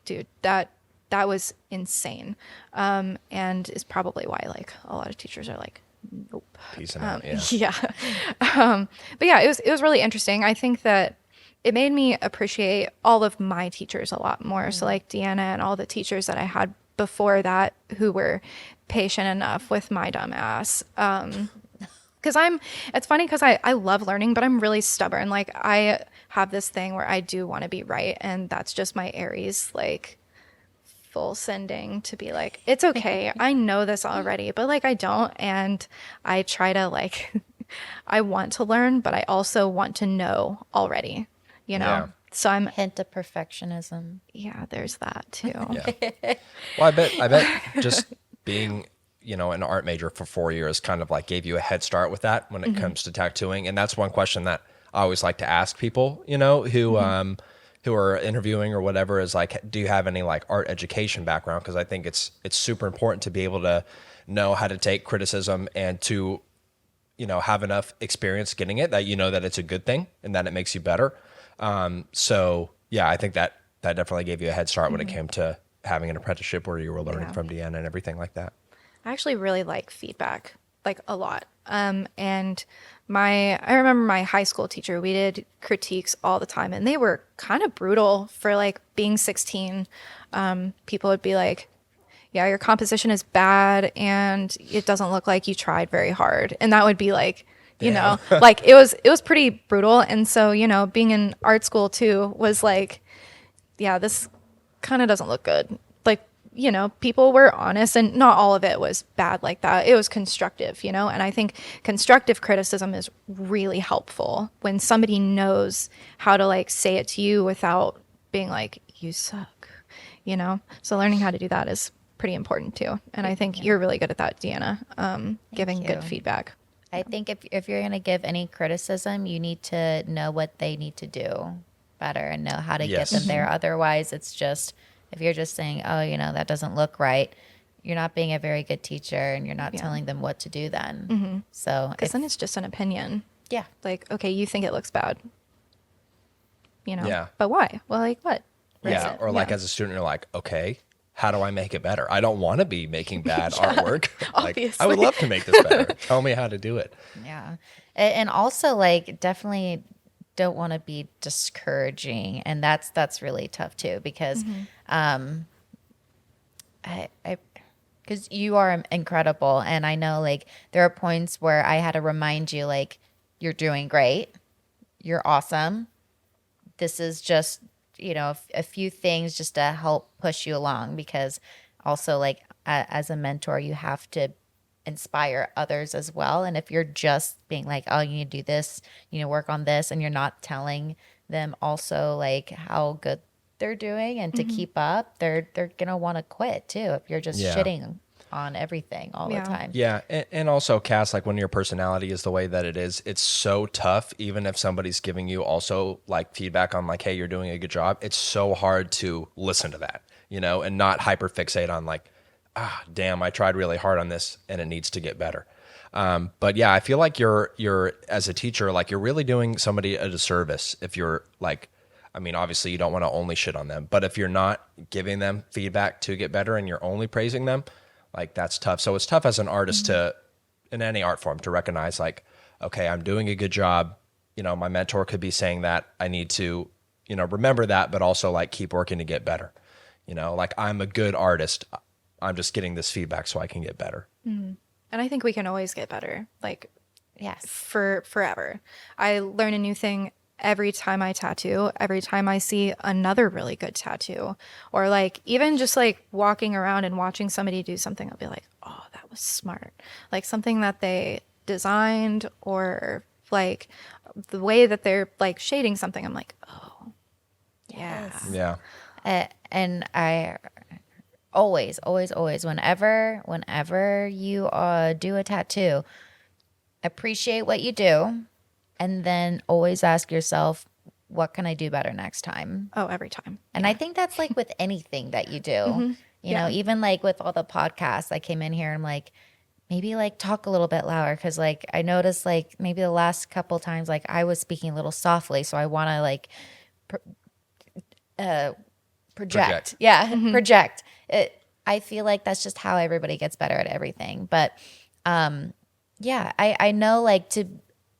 dude, that was insane, and is probably why like a lot of teachers are like, nope. Peacing out, yeah. Yeah. But yeah, it was really interesting. I think that it made me appreciate all of my teachers a lot more. So like Deanna and all the teachers that I had before that, who were patient enough with my dumb ass. Because it's funny because I love learning, but I'm really stubborn. Like I have this thing where I do want to be right. And that's just my Aries, like full sending to be like, it's okay. I know this already, but like I don't. And I try to like, I want to learn, but I also want to know already, you know? Yeah. So I'm Hint of perfectionism. yeah, there's that too. Yeah. Well, I bet just being, you know, an art major for 4 years kind of like gave you a head start with that when it comes to tattooing. And that's one question that I always like to ask people, you know, who are interviewing or whatever, is like, do you have any like art education background? Because I think it's super important to be able to know how to take criticism and to have enough experience getting it that that it's a good thing and that it makes you better. So yeah, I think that definitely gave you a head start when it came to having an apprenticeship where you were learning from Deanna and everything like that. I actually really like feedback, like a lot. And I remember my high school teacher, we did critiques all the time, and they were kind of brutal for like being 16. People would be like, yeah, your composition is bad and it doesn't look like you tried very hard. And that would be like, like it was pretty brutal. And so, being in art school too was like, yeah, this kind of doesn't look good. Like, people were honest, and not all of it was bad like that. It was constructive, and I think constructive criticism is really helpful when somebody knows how to like say it to you without being like, you suck, So learning how to do that is pretty important too. And I think you're really good at that, Deanna, giving good feedback. I think if you're going to give any criticism, you need to know what they need to do better and know how to get them there. Otherwise, it's just, if you're just saying, oh, that doesn't look right, you're not being a very good teacher and you're not telling them what to do then. So, because then it's just an opinion. Yeah. Like, okay, you think it looks bad, Yeah. but why? Well, like what? Yeah. Or like as a student, you're like, okay, how do I make it better? I don't want to be making bad artwork. Like, I would love to make this better. Tell me how to do it. Yeah. And also like definitely don't want to be discouraging. And that's really tough too, because because you are incredible. And I know like there are points where I had to remind you like, you're doing great. You're awesome. This is just, a few things just to help push you along, because also like as a mentor, you have to inspire others as well. And if you're just being like, oh, you need to do this, work on this, and you're not telling them also like how good they're doing and to keep up, they're going to want to quit too. If you're just shitting on everything all the time. Yeah. And also, Cass, like when your personality is the way that it is, it's so tough. Even if somebody's giving you also like feedback on like, hey, you're doing a good job, it's so hard to listen to that, and not hyper fixate on like, damn, I tried really hard on this and it needs to get better. But yeah, I feel like you're as a teacher, like you're really doing somebody a disservice if you're like, I mean, obviously you don't want to only shit on them, but if you're not giving them feedback to get better and you're only praising them, like that's tough. So it's tough as an artist to, in any art form, to recognize like, okay, I'm doing a good job. My mentor could be saying that. I need to, remember that, but also like keep working to get better. Like I'm a good artist. I'm just getting this feedback so I can get better. And I think we can always get better. Like, Yes. for forever. I learn a new thing every time I tattoo, every time I see another really good tattoo, or like even just like walking around and watching somebody do something, I'll be like, oh, that was smart. Like something that they designed, or like the way that they're like shading something, I'm like, oh, yeah. Yeah. And I always, whenever you do a tattoo, appreciate what you do. And then always ask yourself, what can I do better next time? Oh, every time. And I think that's like with anything that you do, even like with all the podcasts, I came in here and I'm like, maybe like talk a little bit louder. Cause like I noticed like maybe the last couple times, like I was speaking a little softly. So I want to like project. Yeah. Project it. I feel like that's just how everybody gets better at everything. But yeah, I know like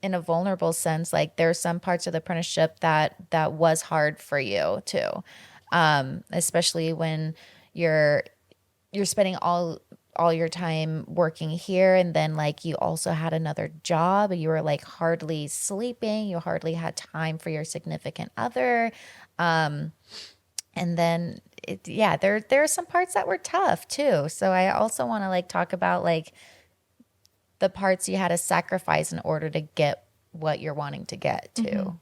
in a vulnerable sense, like there are some parts of the apprenticeship that was hard for you too, especially when you're spending all your time working here, and then like you also had another job, and you were like hardly sleeping, you hardly had time for your significant other, and then there are some parts that were tough too. So I also want to like talk about like the parts you had to sacrifice in order to get what you're wanting to get to.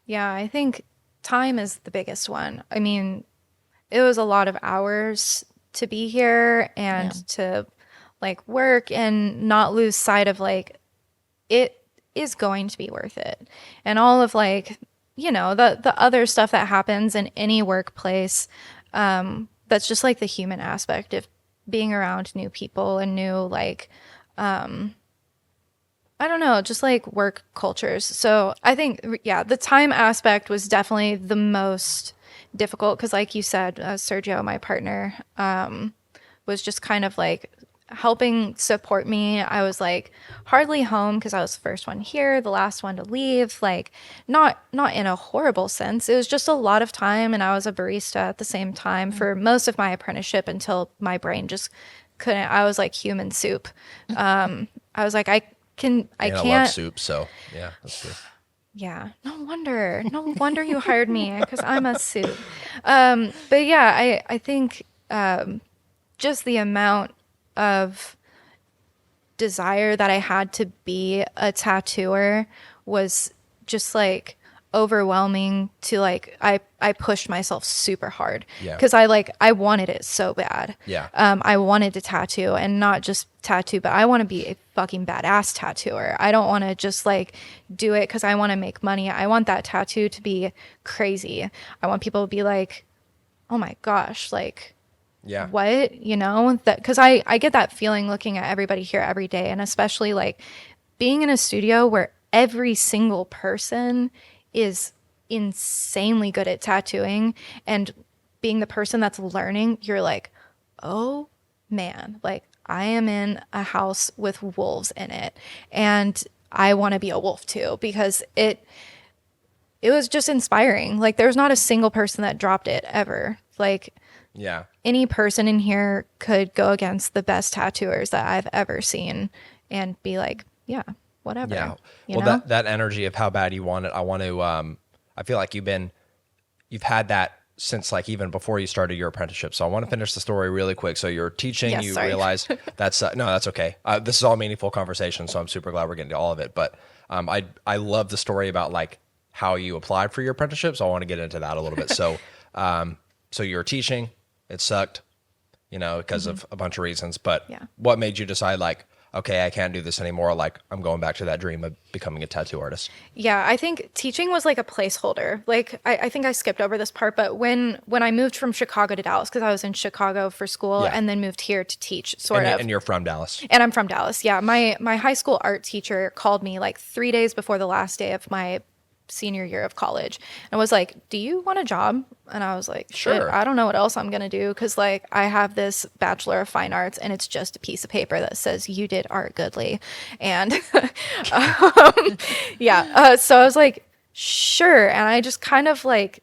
Yeah, I think time is the biggest one. I mean, it was a lot of hours to be here and to like work and not lose sight of like, it is going to be worth it. And all of like, the other stuff that happens in any workplace, that's just like the human aspect of being around new people and new like I don't know, just like work cultures. So I think, yeah, the time aspect was definitely the most difficult because, like you said, Sergio, my partner, was just kind of like helping support me. I was like hardly home because I was the first one here, the last one to leave. Like not in a horrible sense. It was just a lot of time, and I was a barista at the same time for most of my apprenticeship until my brain just couldn't. I was like human soup. I was like, I can't. I love soup, so yeah, that's good. Yeah, no wonder you hired me because I'm a soup. But yeah, I think just the amount of desire that I had to be a tattooer was just like overwhelming to like I pushed myself super hard because I wanted it so bad. I wanted to tattoo, and not just tattoo, but I want to be a fucking badass tattooer. I don't want to just like do it because I want to make money. I want that tattoo to be crazy. I want people to be like, oh my gosh, like what, you know, that because I get that feeling looking at everybody here every day, and especially like being in a studio where every single person is insanely good at tattooing, and being the person that's learning, you're like, oh man, like I am in a house with wolves in it, and I want to be a wolf too, because it was just inspiring. Like there's not a single person that dropped it ever. Like any person in here could go against the best tattooers that I've ever seen and be like, yeah, whatever. Yeah. You Well, know? that energy of how bad you want it, I want to, I feel like you've had that since like even before you started your apprenticeship. So I want to finish the story really quick. So you're teaching, Yes, you sorry. realize that's, no, that's okay. This is all meaningful conversation. So I'm super glad we're getting to all of it. But I love the story about like how you applied for your apprenticeship. So I want to get into that a little bit. So, so you're teaching, it sucked, you know, because of a bunch of reasons, but what made you decide like, okay, I can't do this anymore. Like I'm going back to that dream of becoming a tattoo artist. Yeah, I think teaching was like a placeholder. Like I think I skipped over this part, but when I moved from Chicago to Dallas, because I was in Chicago for school and then moved here to teach, And you're from Dallas. And I'm from Dallas. Yeah, my high school art teacher called me like 3 days before the last day of my senior year of college and was like, do you want a job? And I was like, Sure. I don't know what else I'm gonna do, because like I have this Bachelor of Fine Arts and it's just a piece of paper that says you did art goodly. And so I was like, sure. And I just kind of like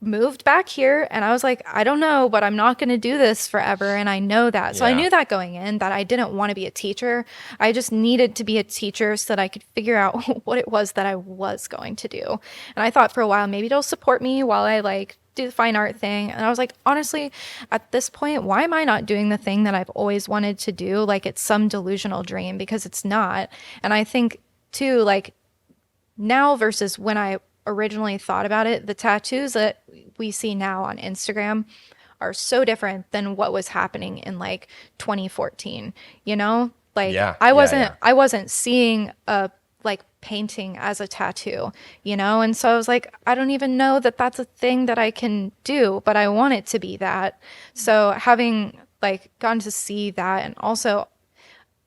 moved back here, and I was like, I don't know, but I'm not going to do this forever, and I know that. So I knew that going in, that I didn't want to be a teacher. I just needed to be a teacher so that I could figure out what it was that I was going to do. And I thought for a while, maybe it'll support me while I like do the fine art thing. And I was like, honestly, at this point, why am I not doing the thing that I've always wanted to do? Like it's some delusional dream, because it's not. And I think too, like now versus when I originally thought about it, the tattoos that we see now on Instagram are so different than what was happening in like 2014, you know? Like I wasn't seeing a like painting as a tattoo, you know? And so I was like, I don't even know that that's a thing that I can do, but I want it to be that. So having like gotten to see that, and also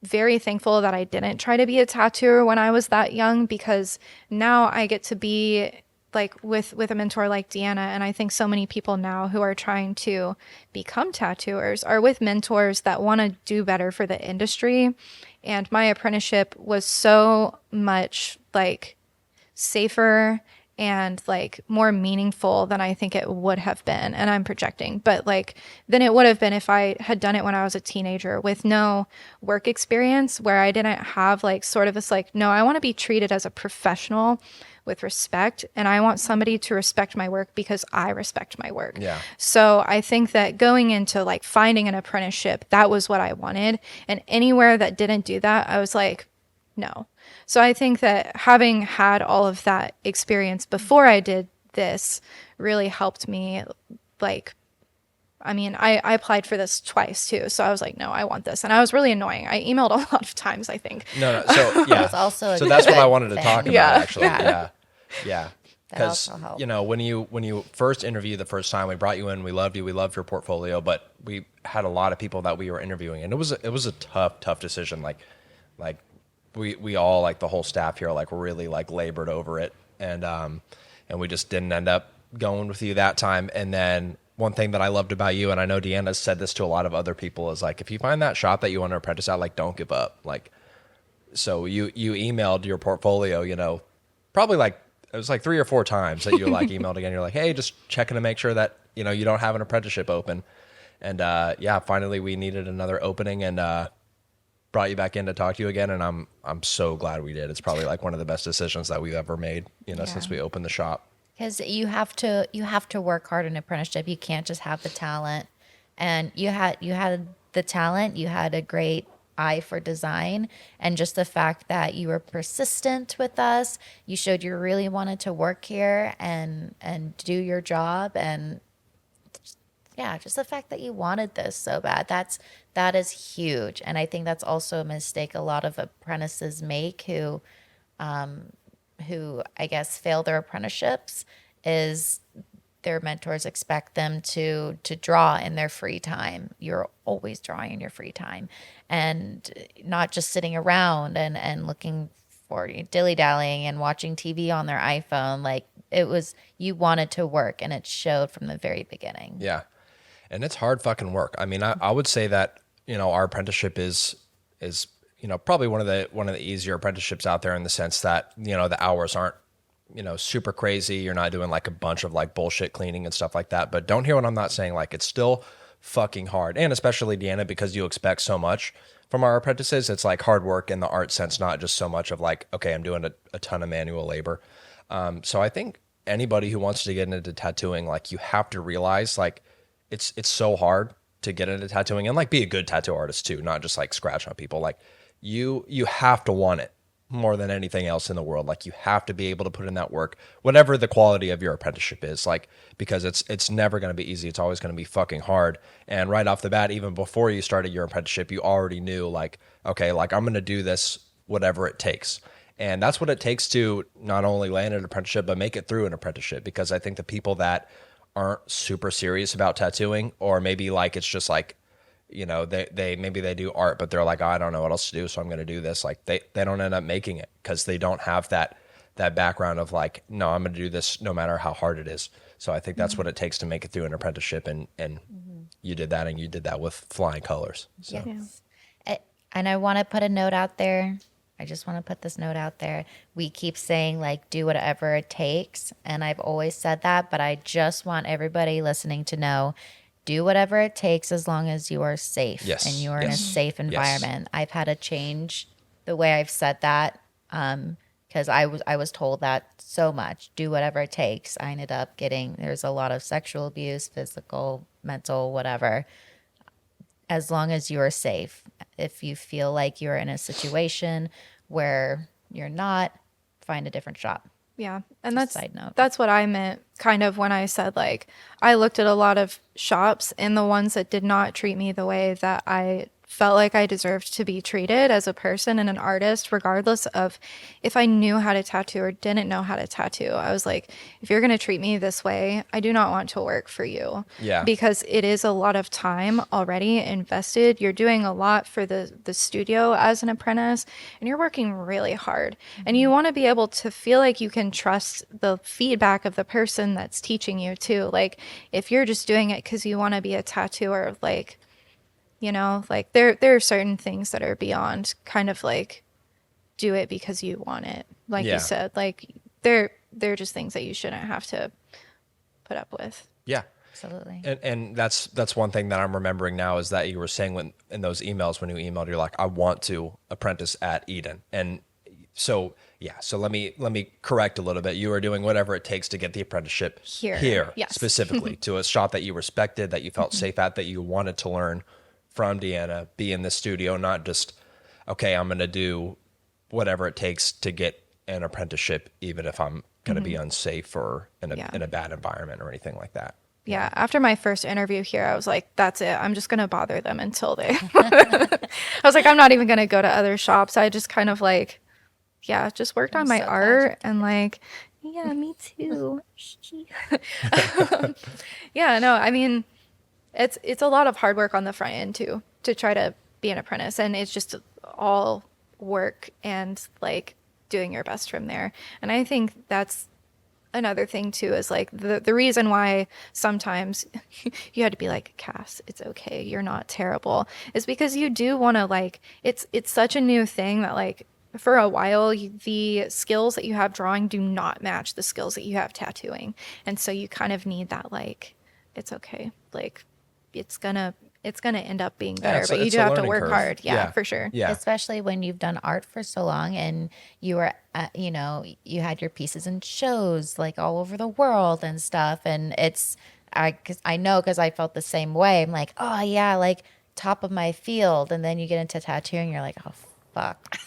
very thankful that I didn't try to be a tattooer when I was that young, because now I get to be like with a mentor like Deanna. And I think so many people now who are trying to become tattooers are with mentors that want to do better for the industry. And my apprenticeship was so much like safer and like more meaningful than I think it would have been. And I'm projecting, but like than it would have been if I had done it when I was a teenager with no work experience, where I didn't have like sort of this like, no, I want to be treated as a professional with respect, and I want somebody to respect my work because I respect my work. So I think that going into like finding an apprenticeship, that was what I wanted. And anywhere that didn't do that, I was like, no. So I think that having had all of that experience before I did this really helped me. Like, I mean, I applied for this twice too. So I was like, no, I want this. And I was really annoying. I emailed a lot of times, I think. No. So yeah. It's also so that's what I wanted to talk about actually. Yeah. Because also helped. you know, when you first interviewed the first time, we brought you in, we loved you, we loved your portfolio, but we had a lot of people that we were interviewing, and it was a tough decision. Like we all, like the whole staff here, like really like labored over it, and we just didn't end up going with you that time. And then one thing that I loved about you, and I know Deanna said this to a lot of other people, is like, if you find that shop that you want to apprentice at, like, don't give up. Like, so you emailed your portfolio, you know, probably like, it was like 3 or 4 times that you like emailed again. You're like, hey, just checking to make sure that, you know, you don't have an apprenticeship open. And yeah, finally we needed another opening, and brought you back in to talk to you again. And I'm so glad we did. It's probably like one of the best decisions that we've ever made, you know, since we opened the shop. Because you have to work hard in apprenticeship. You can't just have the talent. And you had the talent. You had a great eye for design, and just the fact that you were persistent with us. You showed you really wanted to work here and do your job. And yeah, just the fact that you wanted this so bad. That is huge. And I think that's also a mistake a lot of apprentices make who I guess fail their apprenticeships, is their mentors expect them to draw in their free time. You're always drawing in your free time, and not just sitting around and looking for dilly-dallying and watching TV on their iPhone. Like, it was, you wanted to work, and it showed from the very beginning. Yeah. And it's hard fucking work. I mean, I would say that, you know, our apprenticeship is, you know, probably one of the easier apprenticeships out there, in the sense that, you know, the hours aren't, you know, super crazy. You're not doing like a bunch of like bullshit cleaning and stuff like that. But don't hear what I'm not saying. Like, it's still fucking hard. And especially, Deanna, because you expect so much from our apprentices. It's like hard work in the art sense, not just so much of like, okay, I'm doing a ton of manual labor. So I think anybody who wants to get into tattooing, like, you have to realize, like, it's so hard to get into tattooing, and like be a good tattoo artist too, not just like scratch on people. Like, you have to want it more than anything else in the world. Like, you have to be able to put in that work, whatever the quality of your apprenticeship is, like, because it's never going to be easy. It's always going to be fucking hard. And right off the bat, even before you started your apprenticeship, you already knew, like, okay, like, I'm going to do this, whatever it takes. And that's what it takes to not only land an apprenticeship, but make it through an apprenticeship. Because I think the people that aren't super serious about tattooing, or maybe like, it's just like, you know, they maybe they do art, but they're like, oh, I don't know what else to do, so I'm going to do this. Like, they don't end up making it, because they don't have that background of like, no, I'm going to do this no matter how hard it is. So I think that's what it takes to make it through an apprenticeship, and you did that, and you did that with flying colors. So. Yes. And I want to put a note out there. I just want to put this note out there. We keep saying, like, do whatever it takes. And I've always said that, but I just want everybody listening to know, do whatever it takes as long as you are safe. Yes. And you are in a safe environment. Yes. I've had to change the way I've said that, because I was told that so much. Do whatever it takes. I ended up there's a lot of sexual abuse, physical, mental, whatever. As long as you are safe. If you feel like you're in a situation where you're not, find a different shop. Yeah. And Just side note. That's what I meant kind of when I said, like, I looked at a lot of shops, and the ones that did not treat me the way that I felt like I deserved to be treated as a person and an artist, regardless of if I knew how to tattoo or didn't know how to tattoo. I was like, if you're going to treat me this way, I do not want to work for you. Yeah. Because it is a lot of time already invested. You're doing a lot for the studio as an apprentice, and you're working really hard. And you want to be able to feel like you can trust the feedback of the person that's teaching you too. Like, if you're just doing it because you want to be a tattooer, like, you know, like, there are certain things that are beyond kind of like, do it because you want it. Like you said, like, they're just things that you shouldn't have to put up with. Yeah. Absolutely. And that's one thing that I'm remembering now, is that you were saying when in those emails, when you emailed, you're like, I want to apprentice at Eden. And so, yeah, so let me correct a little bit. You are doing whatever it takes to get the apprenticeship here yes. specifically to a shop that you respected, that you felt safe at, that you wanted to learn from Deanna, be in the studio, not just, okay, I'm going to do whatever it takes to get an apprenticeship, even if I'm going to be unsafe or in a bad environment or anything like that. Yeah. After my first interview here, I was like, that's it. I'm just going to bother them until they, I was like, I'm not even going to go to other shops. I just kind of like, just worked on my art and like, yeah, me too. Yeah, no, I mean, it's a lot of hard work on the front end too, to try to be an apprentice. And it's just all work and like doing your best from there. And I think that's another thing too, is like the reason why sometimes you had to be like, Cass, it's okay, you're not terrible, is because you do want to, like, it's such a new thing that like for a while the skills that you have drawing do not match the skills that you have tattooing, and so you kind of need that, like, it's okay, like it's gonna end up being better, but you do have to work hard. Yeah, for sure. Yeah. Especially when you've done art for so long and you were, you had your pieces in shows like all over the world and stuff. And because I felt the same way. I'm like, oh yeah, like top of my field. And then you get into tattooing, you're like, oh fuck.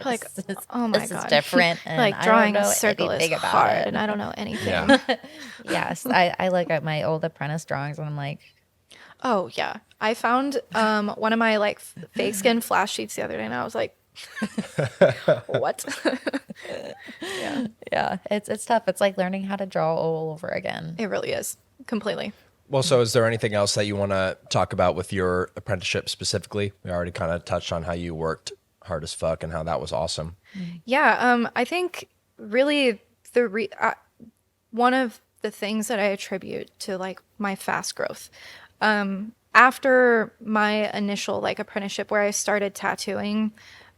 Like, oh my this God, is different. And like I drawing don't a know circle is anything about hard, it. and I don't know anything. Yeah. Yes, I look at my old apprentice drawings and I'm like, Oh yeah, I found one of my like fake skin flash sheets the other day, and I was like, what? yeah, it's tough. It's like learning how to draw all over again. It really is, completely. Well, so is there anything else that you want to talk about with your apprenticeship specifically? We already kind of touched on how you worked hard as fuck and how that was awesome. Yeah, I think really one of the things that I attribute to like my fast growth, after my initial like apprenticeship where I started tattooing,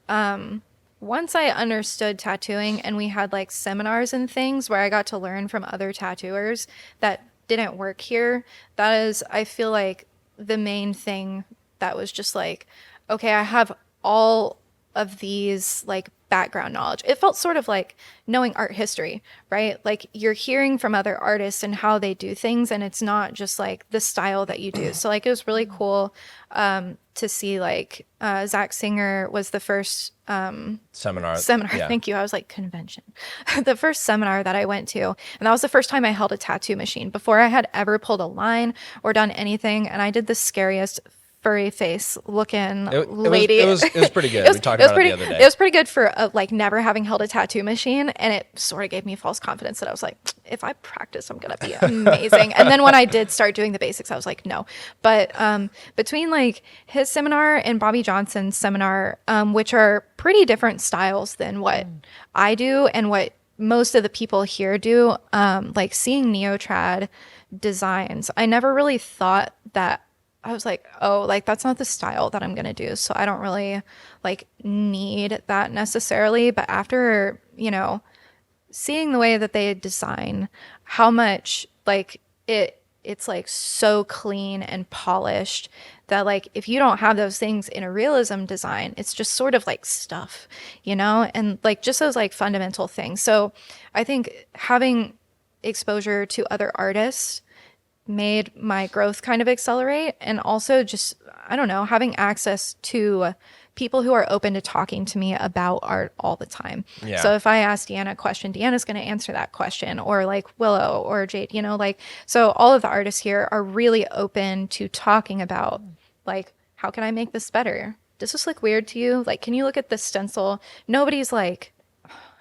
once I understood tattooing and we had like seminars and things where I got to learn from other tattooers that didn't work here, that is, I feel like, the main thing that was just like, okay, I have all of these like background knowledge. It felt sort of like knowing art history, right? Like you're hearing from other artists and how they do things, and it's not just like the style that you do. So like it was really cool to see like Zach Singer was the first Seminar. Yeah. Thank you. I was like, convention. The first seminar that I went to, and that was the first time I held a tattoo machine before I had ever pulled a line or done anything. And I did the scariest furry face looking lady. It was pretty good. We talked about it the other day. It was pretty good for like never having held a tattoo machine, and it sort of gave me false confidence that I was like, if I practice, I'm gonna be amazing. And then when I did start doing the basics, I was like, no. But between like his seminar and Bobby Johnson's seminar, which are pretty different styles than what I do and what most of the people here do, like seeing neo-trad designs, I never really thought that. I was like, oh, like that's not the style that I'm going to do. So I don't really like need that necessarily. But after, seeing the way that they design, how much like it's like so clean and polished that like if you don't have those things in a realism design, it's just sort of like stuff, and like just those like fundamental things. So I think having exposure to other artists made my growth kind of accelerate, and also just, I don't know, having access to people who are open to talking to me about art all the time. Yeah. So if I ask Deanna a question, Deanna's going to answer that question, or like Willow or Jade, like, so all of the artists here are really open to talking about like, how can I make this better? Does this look weird to you? Like, can you look at this stencil? Nobody's like,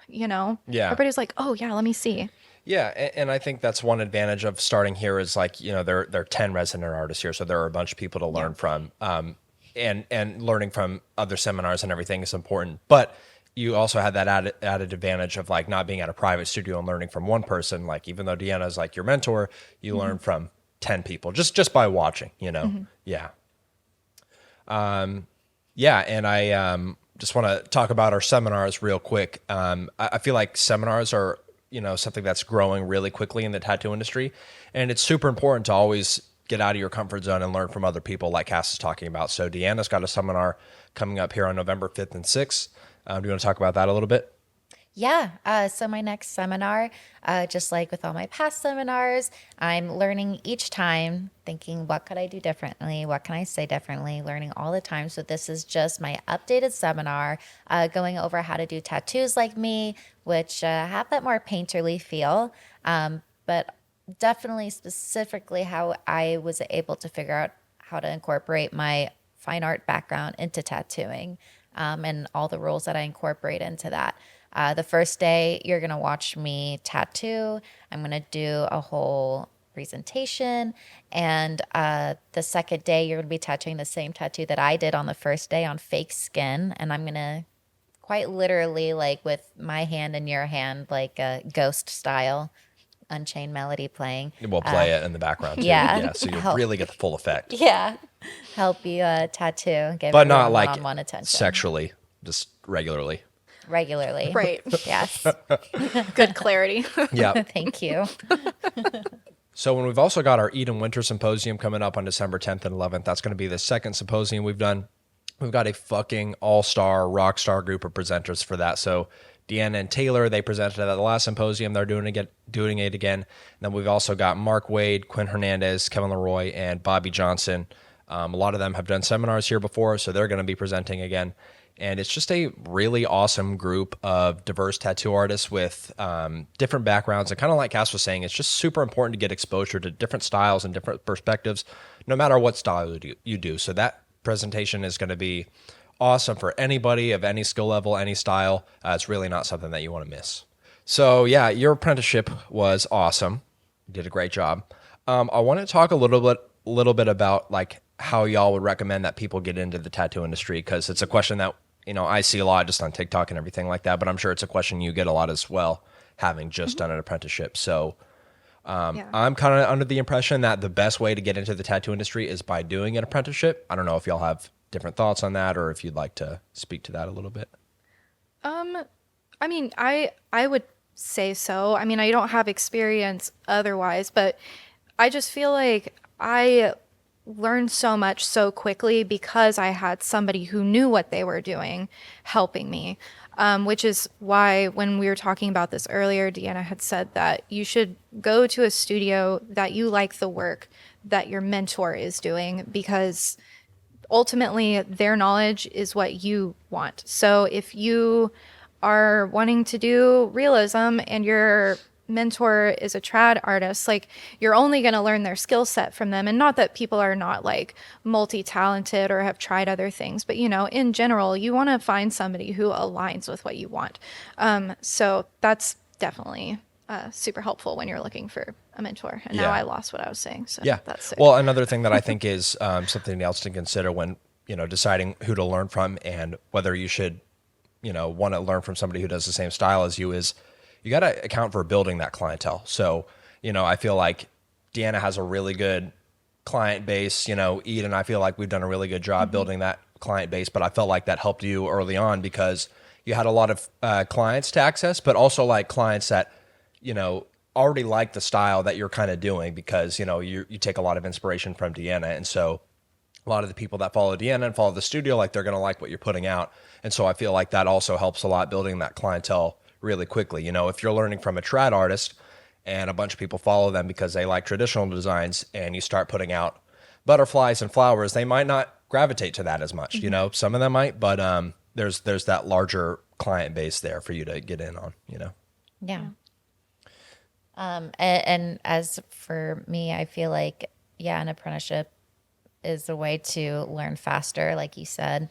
Yeah. everybody's like, oh yeah, let me see. Yeah, and I think that's one advantage of starting here is like, there are 10 resident artists here, so there are a bunch of people to learn from. And learning from other seminars and everything is important. But you also had that added advantage of like not being at a private studio and learning from one person. Like even though Deanna is like your mentor, you learn from 10 people just by watching, Yeah. Yeah, and I just want to talk about our seminars real quick. I feel like seminars are something that's growing really quickly in the tattoo industry. And it's super important to always get out of your comfort zone and learn from other people like Cass is talking about. So Deanna's got a seminar coming up here on November 5th and 6th. Do you want to talk about that a little bit? Yeah. So my next seminar, just like with all my past seminars, I'm learning each time, thinking, what could I do differently? What can I say differently? Learning all the time. So this is just my updated seminar, going over how to do tattoos like me, which have that more painterly feel, but definitely specifically how I was able to figure out how to incorporate my fine art background into tattooing, and all the rules that I incorporate into that. The first day, you're going to watch me tattoo. I'm going to do a whole presentation. And the second day, you're going to be tattooing the same tattoo that I did on the first day on fake skin. And I'm going to quite literally like with my hand in your hand, like a ghost style, Unchained Melody playing. We'll play it in the background too. Yeah. So you'll Help. really get the full effect. Yeah. Help you tattoo, give But not everyone like one-on-one attention. sexually, just regularly. Regularly. Right. Yes. Good clarity. Yeah. Thank you. So when we've also got our Eden Winter Symposium coming up on December 10th and 11th, that's going to be the second symposium we've done. We've got a fucking all-star, rock star group of presenters for that. So Deanna and Taylor, they presented at the last symposium. They're doing it again. And then we've also got Mark Wade, Quinn Hernandez, Kevin Leroy, and Bobby Johnson. A lot of them have done seminars here before, so they're going to be presenting again. And it's just a really awesome group of diverse tattoo artists with different backgrounds. And kind of like Cass was saying, it's just super important to get exposure to different styles and different perspectives, no matter what style you do. So that presentation is going to be awesome for anybody of any skill level, any style. It's really not something that you want to miss. So yeah, your apprenticeship was awesome. You did a great job. I want to talk a little bit about like how y'all would recommend that people get into the tattoo industry, because it's a question that I see a lot just on TikTok and everything like that, but I'm sure it's a question you get a lot as well, having just done an apprenticeship. So I'm kind of under the impression that the best way to get into the tattoo industry is by doing an apprenticeship. I don't know if y'all have different thoughts on that, or if you'd like to speak to that a little bit. I mean, I would say so. I mean, I don't have experience otherwise, but I just feel like I learned so much so quickly because I had somebody who knew what they were doing helping me, which is why when we were talking about this earlier, Deanna had said that you should go to a studio that you like the work that your mentor is doing, because ultimately their knowledge is what you want. So if you are wanting to do realism and your mentor is a trad artist, like you're only going to learn their skill set from them. And not that people are not like multi-talented or have tried other things, but in general, you want to find somebody who aligns with what you want. So that's definitely super helpful when you're looking for a mentor. And now I lost what I was saying. So that's sick. Well, another thing that I think is something else to consider when, deciding who to learn from and whether you should, want to learn from somebody who does the same style as you, is you got to account for building that clientele. So, I feel like Deanna has a really good client base. Eden, I feel like we've done a really good job building that client base, but I felt like that helped you early on because you had a lot of clients to access, but also like clients that, already like the style that you're kind of doing because, you take a lot of inspiration from Deanna. And so a lot of the people that follow Deanna and follow the studio, like they're going to like what you're putting out. And so I feel like that also helps a lot building that clientele really quickly. If you're learning from a trad artist and a bunch of people follow them because they like traditional designs and you start putting out butterflies and flowers, they might not gravitate to that as much. Some of them might, but there's that larger client base there for you to get in on, Yeah. And as for me, I feel like, an apprenticeship is a way to learn faster, like you said,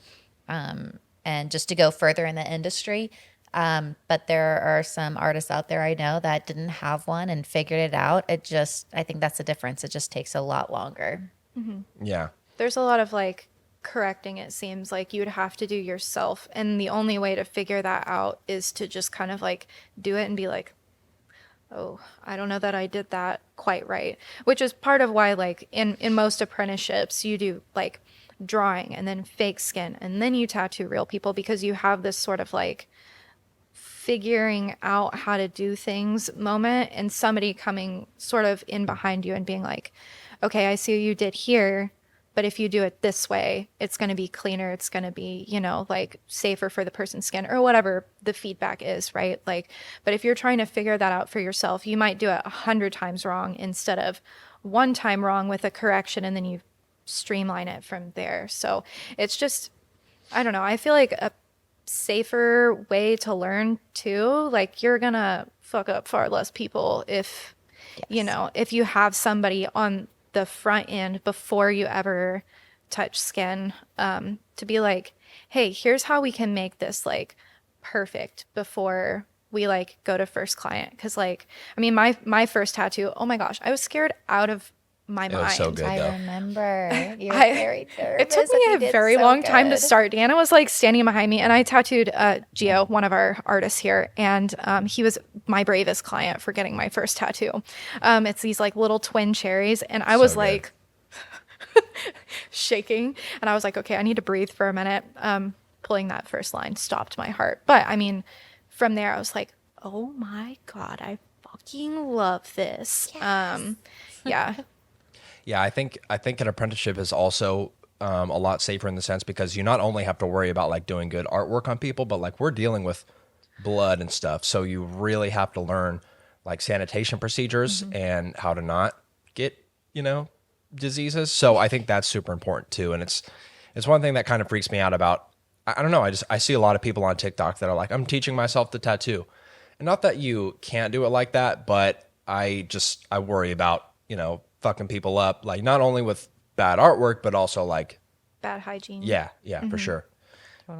and just to go further in the industry. But there are some artists out there I know that didn't have one and figured it out. I think that's the difference. It just takes a lot longer. Mm-hmm. Yeah. There's a lot of like correcting, it seems like you'd have to do yourself. And the only way to figure that out is to just kind of like do it and be like, oh, I don't know that I did that quite right. Which is part of why like in most apprenticeships you do like drawing and then fake skin and then you tattoo real people, because you have this sort of like figuring out how to do things moment and somebody coming sort of in behind you and being like, okay, I see what you did here, but if you do it this way, it's going to be cleaner. It's going to be, like safer for the person's skin or whatever the feedback is, right? Like, but if you're trying to figure that out for yourself, you might do it 100 times wrong instead of one time wrong with a correction, and then you streamline it from there. So it's just, I don't know. I feel like a safer way to learn too, like you're gonna fuck up far less people if if you have somebody on the front end before you ever touch skin, to be like, hey, here's how we can make this like perfect before we like go to first client. Because like, I mean, my first tattoo, oh my gosh, I was scared out of my It mind. was so good I though. remember you were very nervous. It took and you me a did very so long time to good. start. Deanna was like standing behind me, and I tattooed Gio, one of our artists here, and he was my bravest client for getting my first tattoo. It's these like little twin cherries, and I was So good. like shaking, and I was like, okay, I need to breathe for a minute. Pulling that first line stopped my heart, but I mean, from there I was like, oh my God, I fucking love this. Yeah. Yeah, I think an apprenticeship is also a lot safer in the sense because you not only have to worry about like doing good artwork on people, but like we're dealing with blood and stuff, so you really have to learn like sanitation procedures and how to not get diseases. So I think that's super important too, and it's one thing that kind of freaks me out about. I don't know. I see a lot of people on TikTok that are like, I'm teaching myself to tattoo, and not that you can't do it like that, but I worry about fucking people up, like not only with bad artwork, but also like Bad hygiene. yeah, for sure.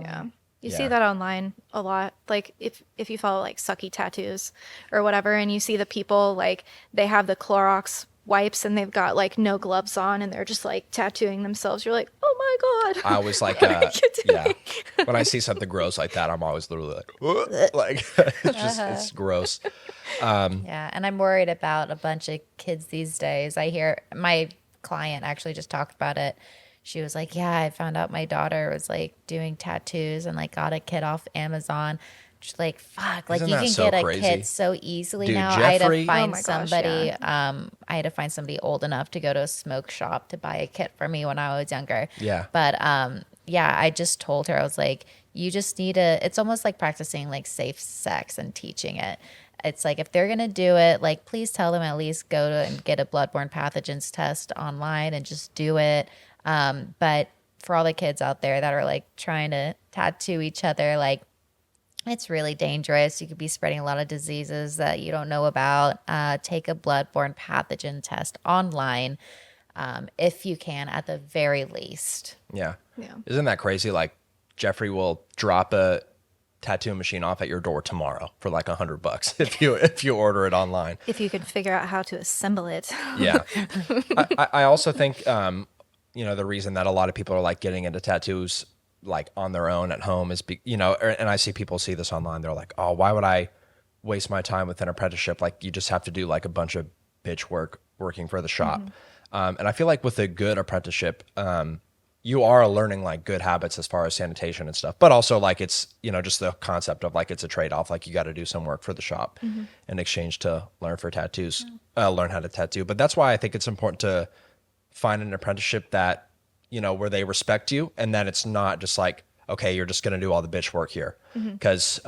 Yeah. You Yeah. see that online a lot. Like if you follow like Sucky Tattoos or whatever, and you see the people like they have the Clorox wipes and they've got like no gloves on and they're just like tattooing themselves. You're like, oh my God. I always like What are you doing? yeah. When I see something gross like that, I'm always literally like, "Ugh," like it's just it's gross. Yeah, and I'm worried about a bunch of kids these days. I hear my client actually just talked about it. She was like, "Yeah, I found out my daughter was like doing tattoos and like got a kit off Amazon." She's like, "Fuck! Like Isn't you that can so get crazy? a kit so easily Dude, now." I had Jeffrey- to find Oh my gosh, somebody. yeah. I had to find somebody old enough to go to a smoke shop to buy a kit for me when I was younger. Yeah. But yeah, I just told her I was like, "You just need to." It's almost like practicing like safe sex and teaching it. It's like if they're gonna do it, like please tell them at least go to and get a bloodborne pathogens test online and just do it. But for all the kids out there that are like trying to tattoo each other, like it's really dangerous. You could be spreading a lot of diseases that you don't know about. Take a bloodborne pathogen test online if you can, at the very least. Yeah. Yeah. Isn't that crazy? Like Jeffrey will drop a tattoo machine off at your door tomorrow for like $100 if you order it online. If you can figure out how to assemble it. Yeah. I also think, the reason that a lot of people are like getting into tattoos like on their own at home is, and I see people see this online. They're like, oh, why would I waste my time with an apprenticeship? Like you just have to do like a bunch of bitch work working for the shop. And I feel like with a good apprenticeship, you are learning like good habits as far as sanitation and stuff, but also like it's, just the concept of like, it's a trade-off. Like you got to do some work for the shop in exchange to learn for tattoos, learn how to tattoo. But that's why I think it's important to find an apprenticeship that, where they respect you and that it's not just like, okay, you're just going to do all the bitch work here. Because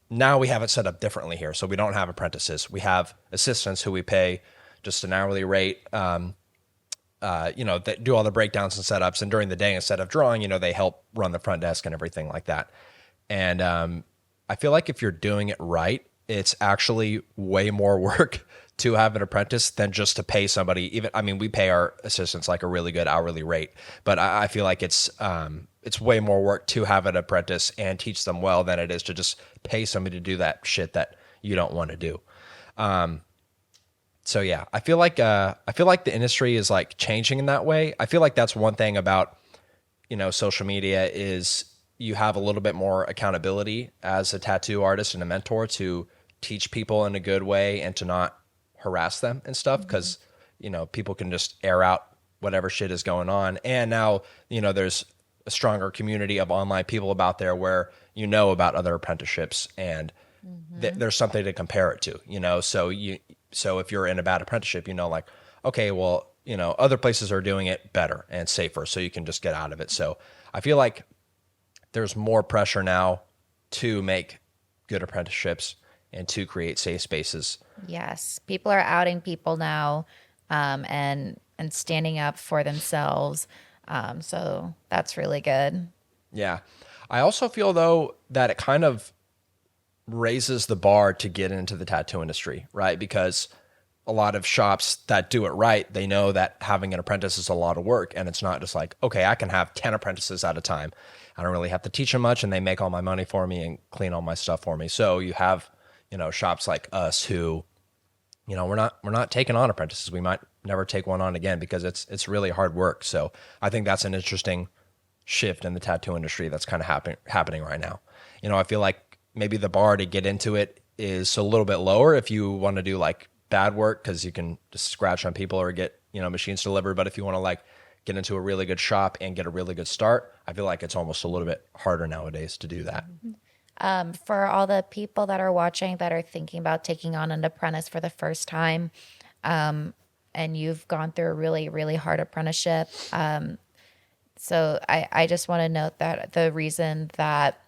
now we have it set up differently here. So we don't have apprentices. We have assistants who we pay just an hourly rate, that do all the breakdowns and setups. And during the day, instead of drawing, they help run the front desk and everything like that. And I feel like if you're doing it right, it's actually way more work to have an apprentice than just to pay somebody. We pay our assistants like a really good hourly rate, but I feel like it's way more work to have an apprentice and teach them well than it is to just pay somebody to do that shit that you don't want to do. So yeah, I feel like the industry is like changing in that way. I feel like that's one thing about, social media is you have a little bit more accountability as a tattoo artist and a mentor to teach people in a good way and to not harass them and stuff. Because, people can just air out whatever shit is going on. And now, there's a stronger community of online people about there where about other apprenticeships and there's something to compare it to, so if you're in a bad apprenticeship, like, okay, well, other places are doing it better and safer, so you can just get out of it. So I feel like there's more pressure now to make good apprenticeships and to create safe spaces. Yes, people are outing people now, and standing up for themselves. So that's really good. Yeah. I also feel, though, that it kind of raises the bar to get into the tattoo industry, right? Because a lot of shops that do it right, they know that having an apprentice is a lot of work, and it's not just like, okay, I can have 10 apprentices at a time. I don't really have to teach them much, and they make all my money for me and clean all my stuff for me. So you have, shops like us who we're not taking on apprentices. We might never take one on again because it's really hard work. So I think that's an interesting shift in the tattoo industry that's kind of happening right now. I feel like maybe the bar to get into it is a little bit lower if you want to do like bad work, because you can just scratch on people or get, machines delivered. But if you want to like get into a really good shop and get a really good start, I feel like it's almost a little bit harder nowadays to do that. For all the people that are watching that are thinking about taking on an apprentice for the first time, and you've gone through a really, really hard apprenticeship. So I just want to note that the reason that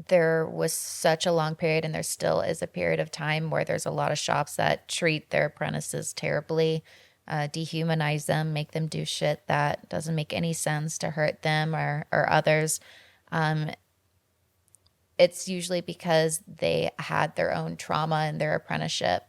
there was such a long period, and there still is a period of time where there's a lot of shops that treat their apprentices terribly, dehumanize them, make them do shit that doesn't make any sense to hurt them or others. It's usually because they had their own trauma in their apprenticeship.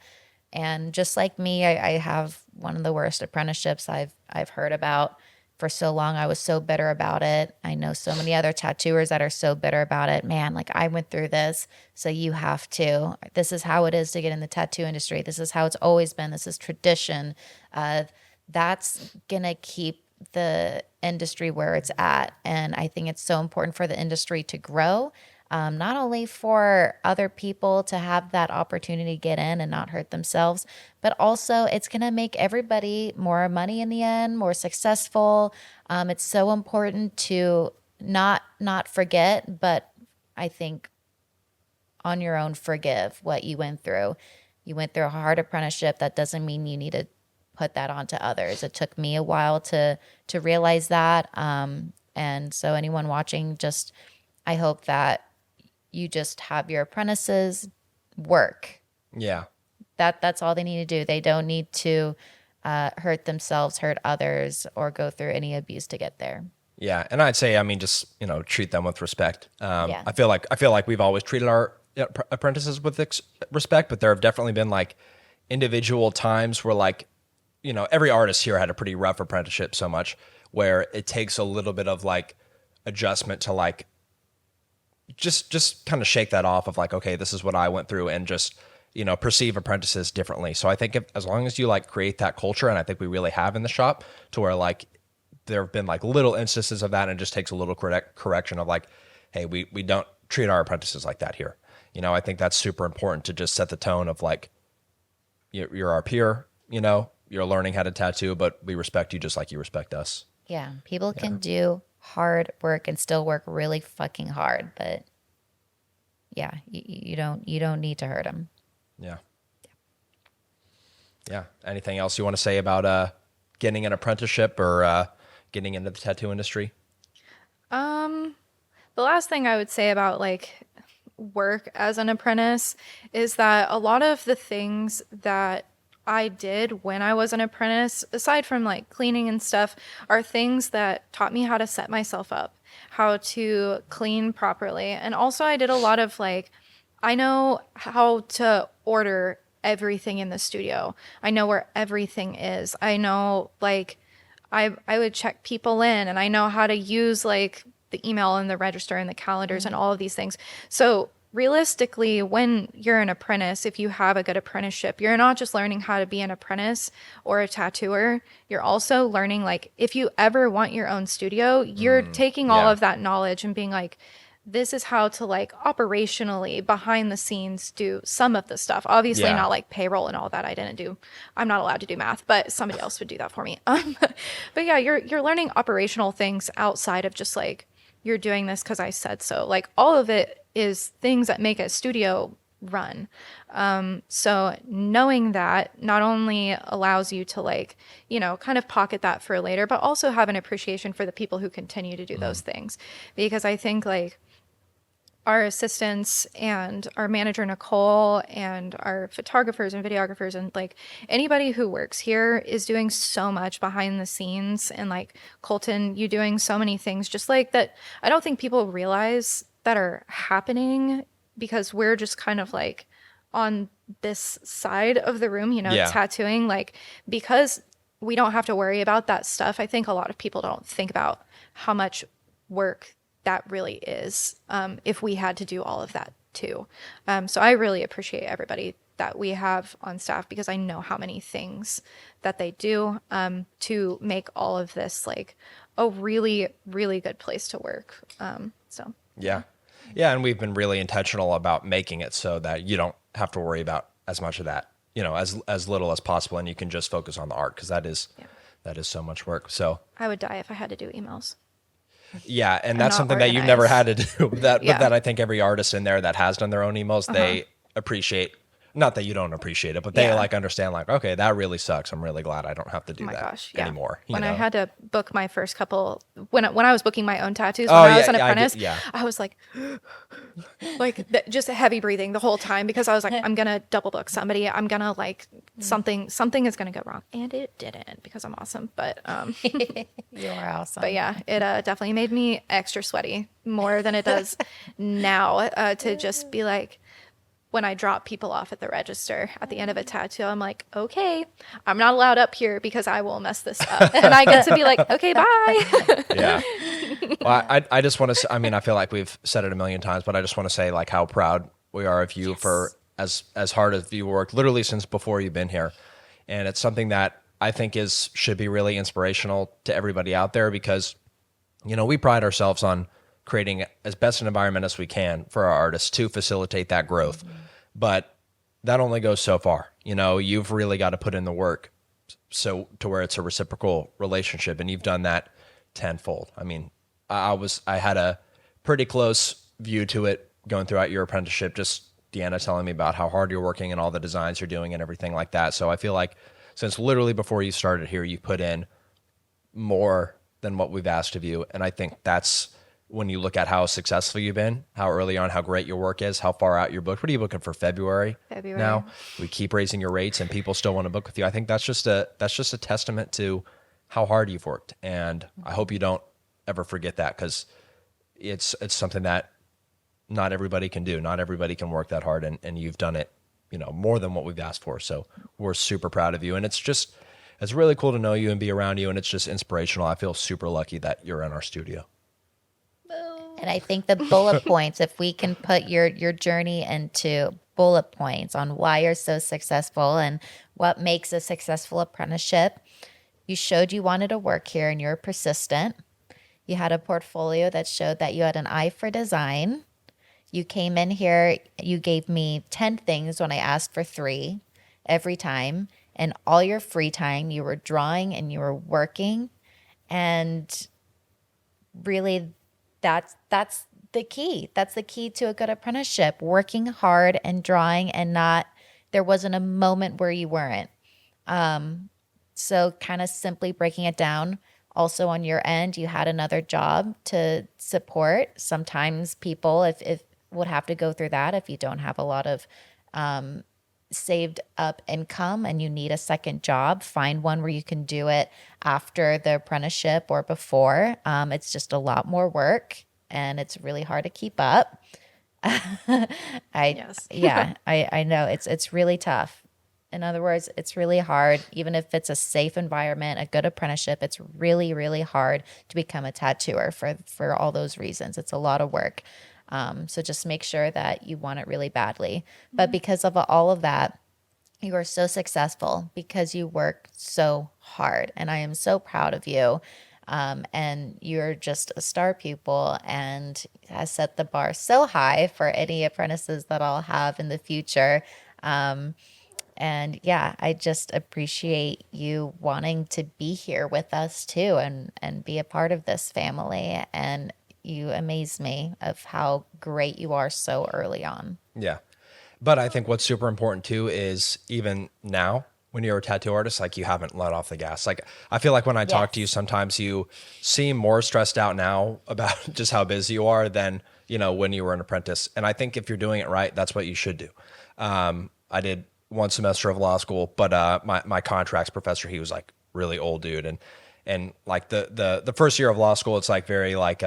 And just like me, I have one of the worst apprenticeships I've heard about. For so long, I was so bitter about it. I know so many other tattooers that are so bitter about it. Man, like I went through this, so you have to. This is how it is to get in the tattoo industry. This is how it's always been. This is tradition. That's going to keep the industry where it's at. And I think it's so important for the industry to grow. Not only for other people to have that opportunity to get in and not hurt themselves, but also it's going to make everybody more money in the end, more successful. It's so important to not forget, but I think on your own forgive what you went through. You went through a hard apprenticeship. That doesn't mean you need to put that onto others. It took me a while to realize that. And so anyone watching, I hope that you just have your apprentices work. Yeah. That's all they need to do. They don't need to hurt themselves, hurt others, or go through any abuse to get there. Yeah. And I'd say, just, treat them with respect. Yeah. I feel like we've always treated our apprentices with respect, but there have definitely been like individual times where like, every artist here had a pretty rough apprenticeship so much where it takes a little bit of like adjustment to like, just kind of shake that off of like, okay, this is what I went through, and just, perceive apprentices differently. So I think as long as you like create that culture, and I think we really have in the shop, to where like there have been like little instances of that, and it just takes a little correction of like, hey, we don't treat our apprentices like that here. I think that's super important to just set the tone of like, you're our peer, you're learning how to tattoo, but we respect you just like you respect us. Yeah. People can do hard work and still work really fucking hard, but yeah, you don't need to hurt them. Yeah. Anything else you want to say about getting an apprenticeship or getting into the tattoo industry? The last thing I would say about like work as an apprentice is that a lot of the things that I did when I was an apprentice, aside from like cleaning and stuff, are things that taught me how to set myself up, how to clean properly. And also I did a lot of like, I know how to order everything in the studio. I know where everything is. I know like I would check people in, and I know how to use like the email and the register and the calendars and all of these things. So realistically, when you're an apprentice, if you have a good apprenticeship, you're not just learning how to be an apprentice or a tattooer. You're also learning, like, if you ever want your own studio, you're taking all of that knowledge and being like, this is how to like operationally behind the scenes do some of the stuff. Obviously not like payroll and all that. I'm not allowed to do math, but somebody else would do that for me. But yeah, you're learning operational things outside of just like, you're doing this because I said so. Like all of it is things that make a studio run. So knowing that not only allows you to like, kind of pocket that for later, but also have an appreciation for the people who continue to do those things. Because I think like our assistants and our manager, Nicole, and our photographers and videographers and like anybody who works here is doing so much behind the scenes. And like Colton, you doing so many things just like that. I don't think people realize that are happening because we're just kind of like on this side of the room, tattooing, like, because we don't have to worry about that stuff. I think a lot of people don't think about how much work that really is if we had to do all of that too. So I really appreciate everybody that we have on staff, because I know how many things that they do to make all of this like a really, really good place to work. So Yeah. Yeah. And we've been really intentional about making it so that you don't have to worry about as much of that, you know, as little as possible. And you can just focus on the art, because that is so much work. So I would die if I had to do emails. yeah, and I'm that's not something that you've never had organized. to do. But Yeah. that I think every artist in there that has done their own emails, they appreciate. Not that you don't appreciate it, but they Yeah. like understand. Like, okay, that really sucks. I'm really glad I don't have to do Oh my that gosh, yeah. anymore. When I know? had to book my first couple, when I was booking my own tattoos Oh, when I was yeah, an yeah, I get- apprentice, yeah. I was like, just heavy breathing the whole time, because I was like, I'm gonna double book somebody. I'm gonna like something is gonna go wrong, and it didn't, because I'm awesome. But You are awesome. but yeah, it definitely made me extra sweaty, more than it does now, to just be like, when I drop people off at the register at the end of a tattoo, I'm like, okay, I'm not allowed up here because I will mess this up. And I get to be like, okay, bye. Yeah. Well, I just want to. I mean, I feel like we've said it a million times, but I just want to say like how proud we are of you for as hard as you worked, literally since before you've been here, and it's something that I think should be really inspirational to everybody out there, because you know we pride ourselves on creating as best an environment as we can for our artists to facilitate that growth. But that only goes so far. You know, you've really got to put in the work so to where it's a reciprocal relationship, and you've done that tenfold. I mean, I had a pretty close view to it going throughout your apprenticeship, just Deanna telling me about how hard you're working and all the designs you're doing and everything like that. So I feel like since literally before you started here, you put in more than what we've asked of you. And I think that's when you look at how successful you've been, how early on, how great your work is, how far out you're booked. What are you booking for February? Now? We keep raising your rates and people still want to book with you. I think that's just a testament to how hard you've worked. And I hope you don't ever forget that, because it's something that not everybody can do. Not everybody can work that hard, and you've done it, you know, more than what we've asked for. So we're super proud of you. And it's really cool to know you and be around you. And it's just inspirational. I feel super lucky that you're in our studio. And I think the bullet points, if we can put your journey into bullet points on why you're so successful and what makes a successful apprenticeship. You showed you wanted to work here and you're persistent. You had a portfolio that showed that you had an eye for design. You came in here, you gave me 10 things when I asked for 3 every time. And all your free time, you were drawing and you were working. And really, that's the key. That's the key to a good apprenticeship. Working hard and drawing, and there wasn't a moment where you weren't. So kind of simply breaking it down. Also on your end, you had another job to support. Sometimes people, if would have to go through that if you don't have a lot of saved up income and you need a second job, find one where you can do it after the apprenticeship or before. It's just a lot more work and it's really hard to keep up. Yes. I know it's really tough. In other words, it's really hard. Even if it's a safe environment, a good apprenticeship, it's really, really hard to become a tattooer for all those reasons. It's a lot of work. So just make sure that you want it really badly. But because of all of that, you are so successful because you work so hard. And I am so proud of you. And you're just a star pupil and has set the bar so high for any apprentices that I'll have in the future. And yeah, I just appreciate you wanting to be here with us too and be a part of this family. And you amaze me of how great you are so early on. Yeah. But I think what's super important too is even now when you're a tattoo artist, like you haven't let off the gas. Like I feel like when I talk to you, sometimes you seem more stressed out now about just how busy you are than, when you were an apprentice. And I think if you're doing it right, that's what you should do. I did 1 semester of law school, but my contracts professor, he was like really old dude. And like the first year of law school, it's like very like,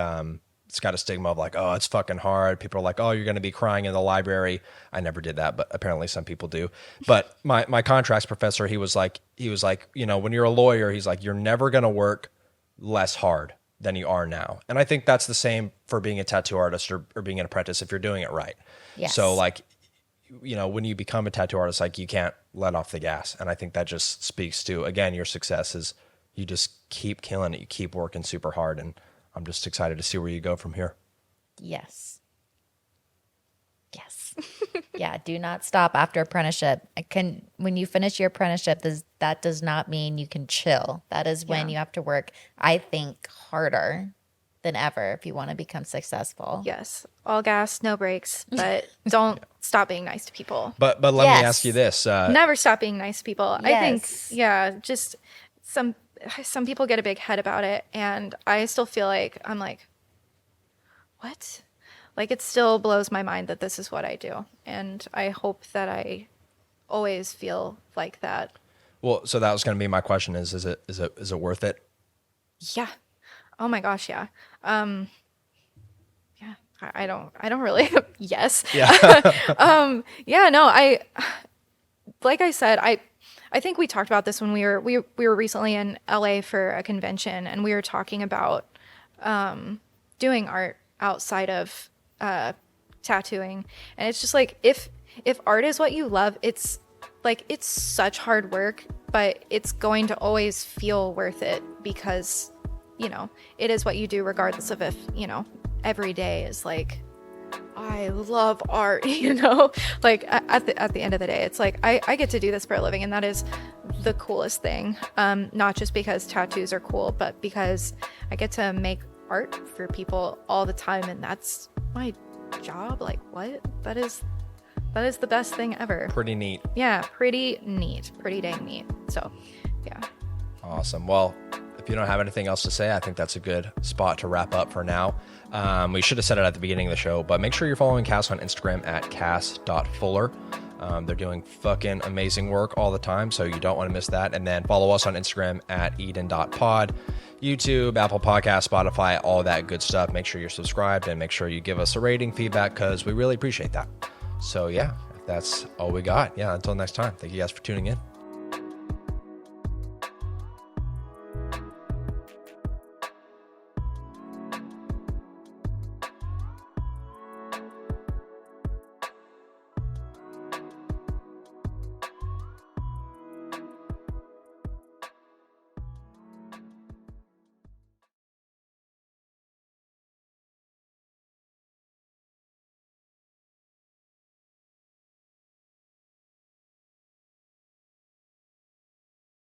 it's got a stigma of like, oh, it's fucking hard. People are like, oh, you're going to be crying in the library. I never did that, but apparently some people do. But my contracts professor, he was like, when you're a lawyer, he's like, you're never going to work less hard than you are now. And I think that's the same for being a tattoo artist or being an apprentice if you're doing it right. Yes. So like, you know, when you become a tattoo artist, like you can't let off the gas. And I think that just speaks to, again, your success is you just keep killing it. You keep working super hard. And I'm just excited to see where you go from here. Yes. Yes. Yeah. Do not stop after apprenticeship. When you finish your apprenticeship, that does not mean you can chill. That is when you have to work, I think, harder than ever if you want to become successful. Yes. All gas, no brakes, but don't stop being nice to people. But let me ask you this. Never stop being nice to people. I think, Yes. just some people get a big head about it, and I still feel like I'm like, what? Like, it still blows my mind that this is what I do, and I hope that I always feel like that. Well, so that was going to be my question: is it worth it? Yeah. Oh my gosh, yeah. Yeah. I don't really. Yes. Yeah. Yeah. No. Like I said, I think we talked about this when we were recently in LA for a convention, and we were talking about doing art outside of tattooing, and it's just like if art is what you love, it's like it's such hard work, but it's going to always feel worth it because, you know, it is what you do regardless of if, you know, every day is like, I love art, you know, like at the end of the day, it's like I get to do this for a living, and that is the coolest thing. Not just because tattoos are cool, but because I get to make art for people all the time, and that's my job. Like, what? That is the best thing ever. Pretty neat. Yeah, pretty neat. Pretty dang neat. So, yeah. Awesome. Well, if you don't have anything else to say, I think that's a good spot to wrap up for now. We should have said it at the beginning of the show, but make sure you're following Cass on Instagram at cass.fuller. They're doing fucking amazing work all the time, so you don't want to miss that. And then follow us on Instagram at eden.pod, YouTube, Apple Podcasts, Spotify, all that good stuff. Make sure you're subscribed and make sure you give us a rating, feedback, because we really appreciate that. So yeah, that's all we got. Yeah, until next time. Thank you guys for tuning in.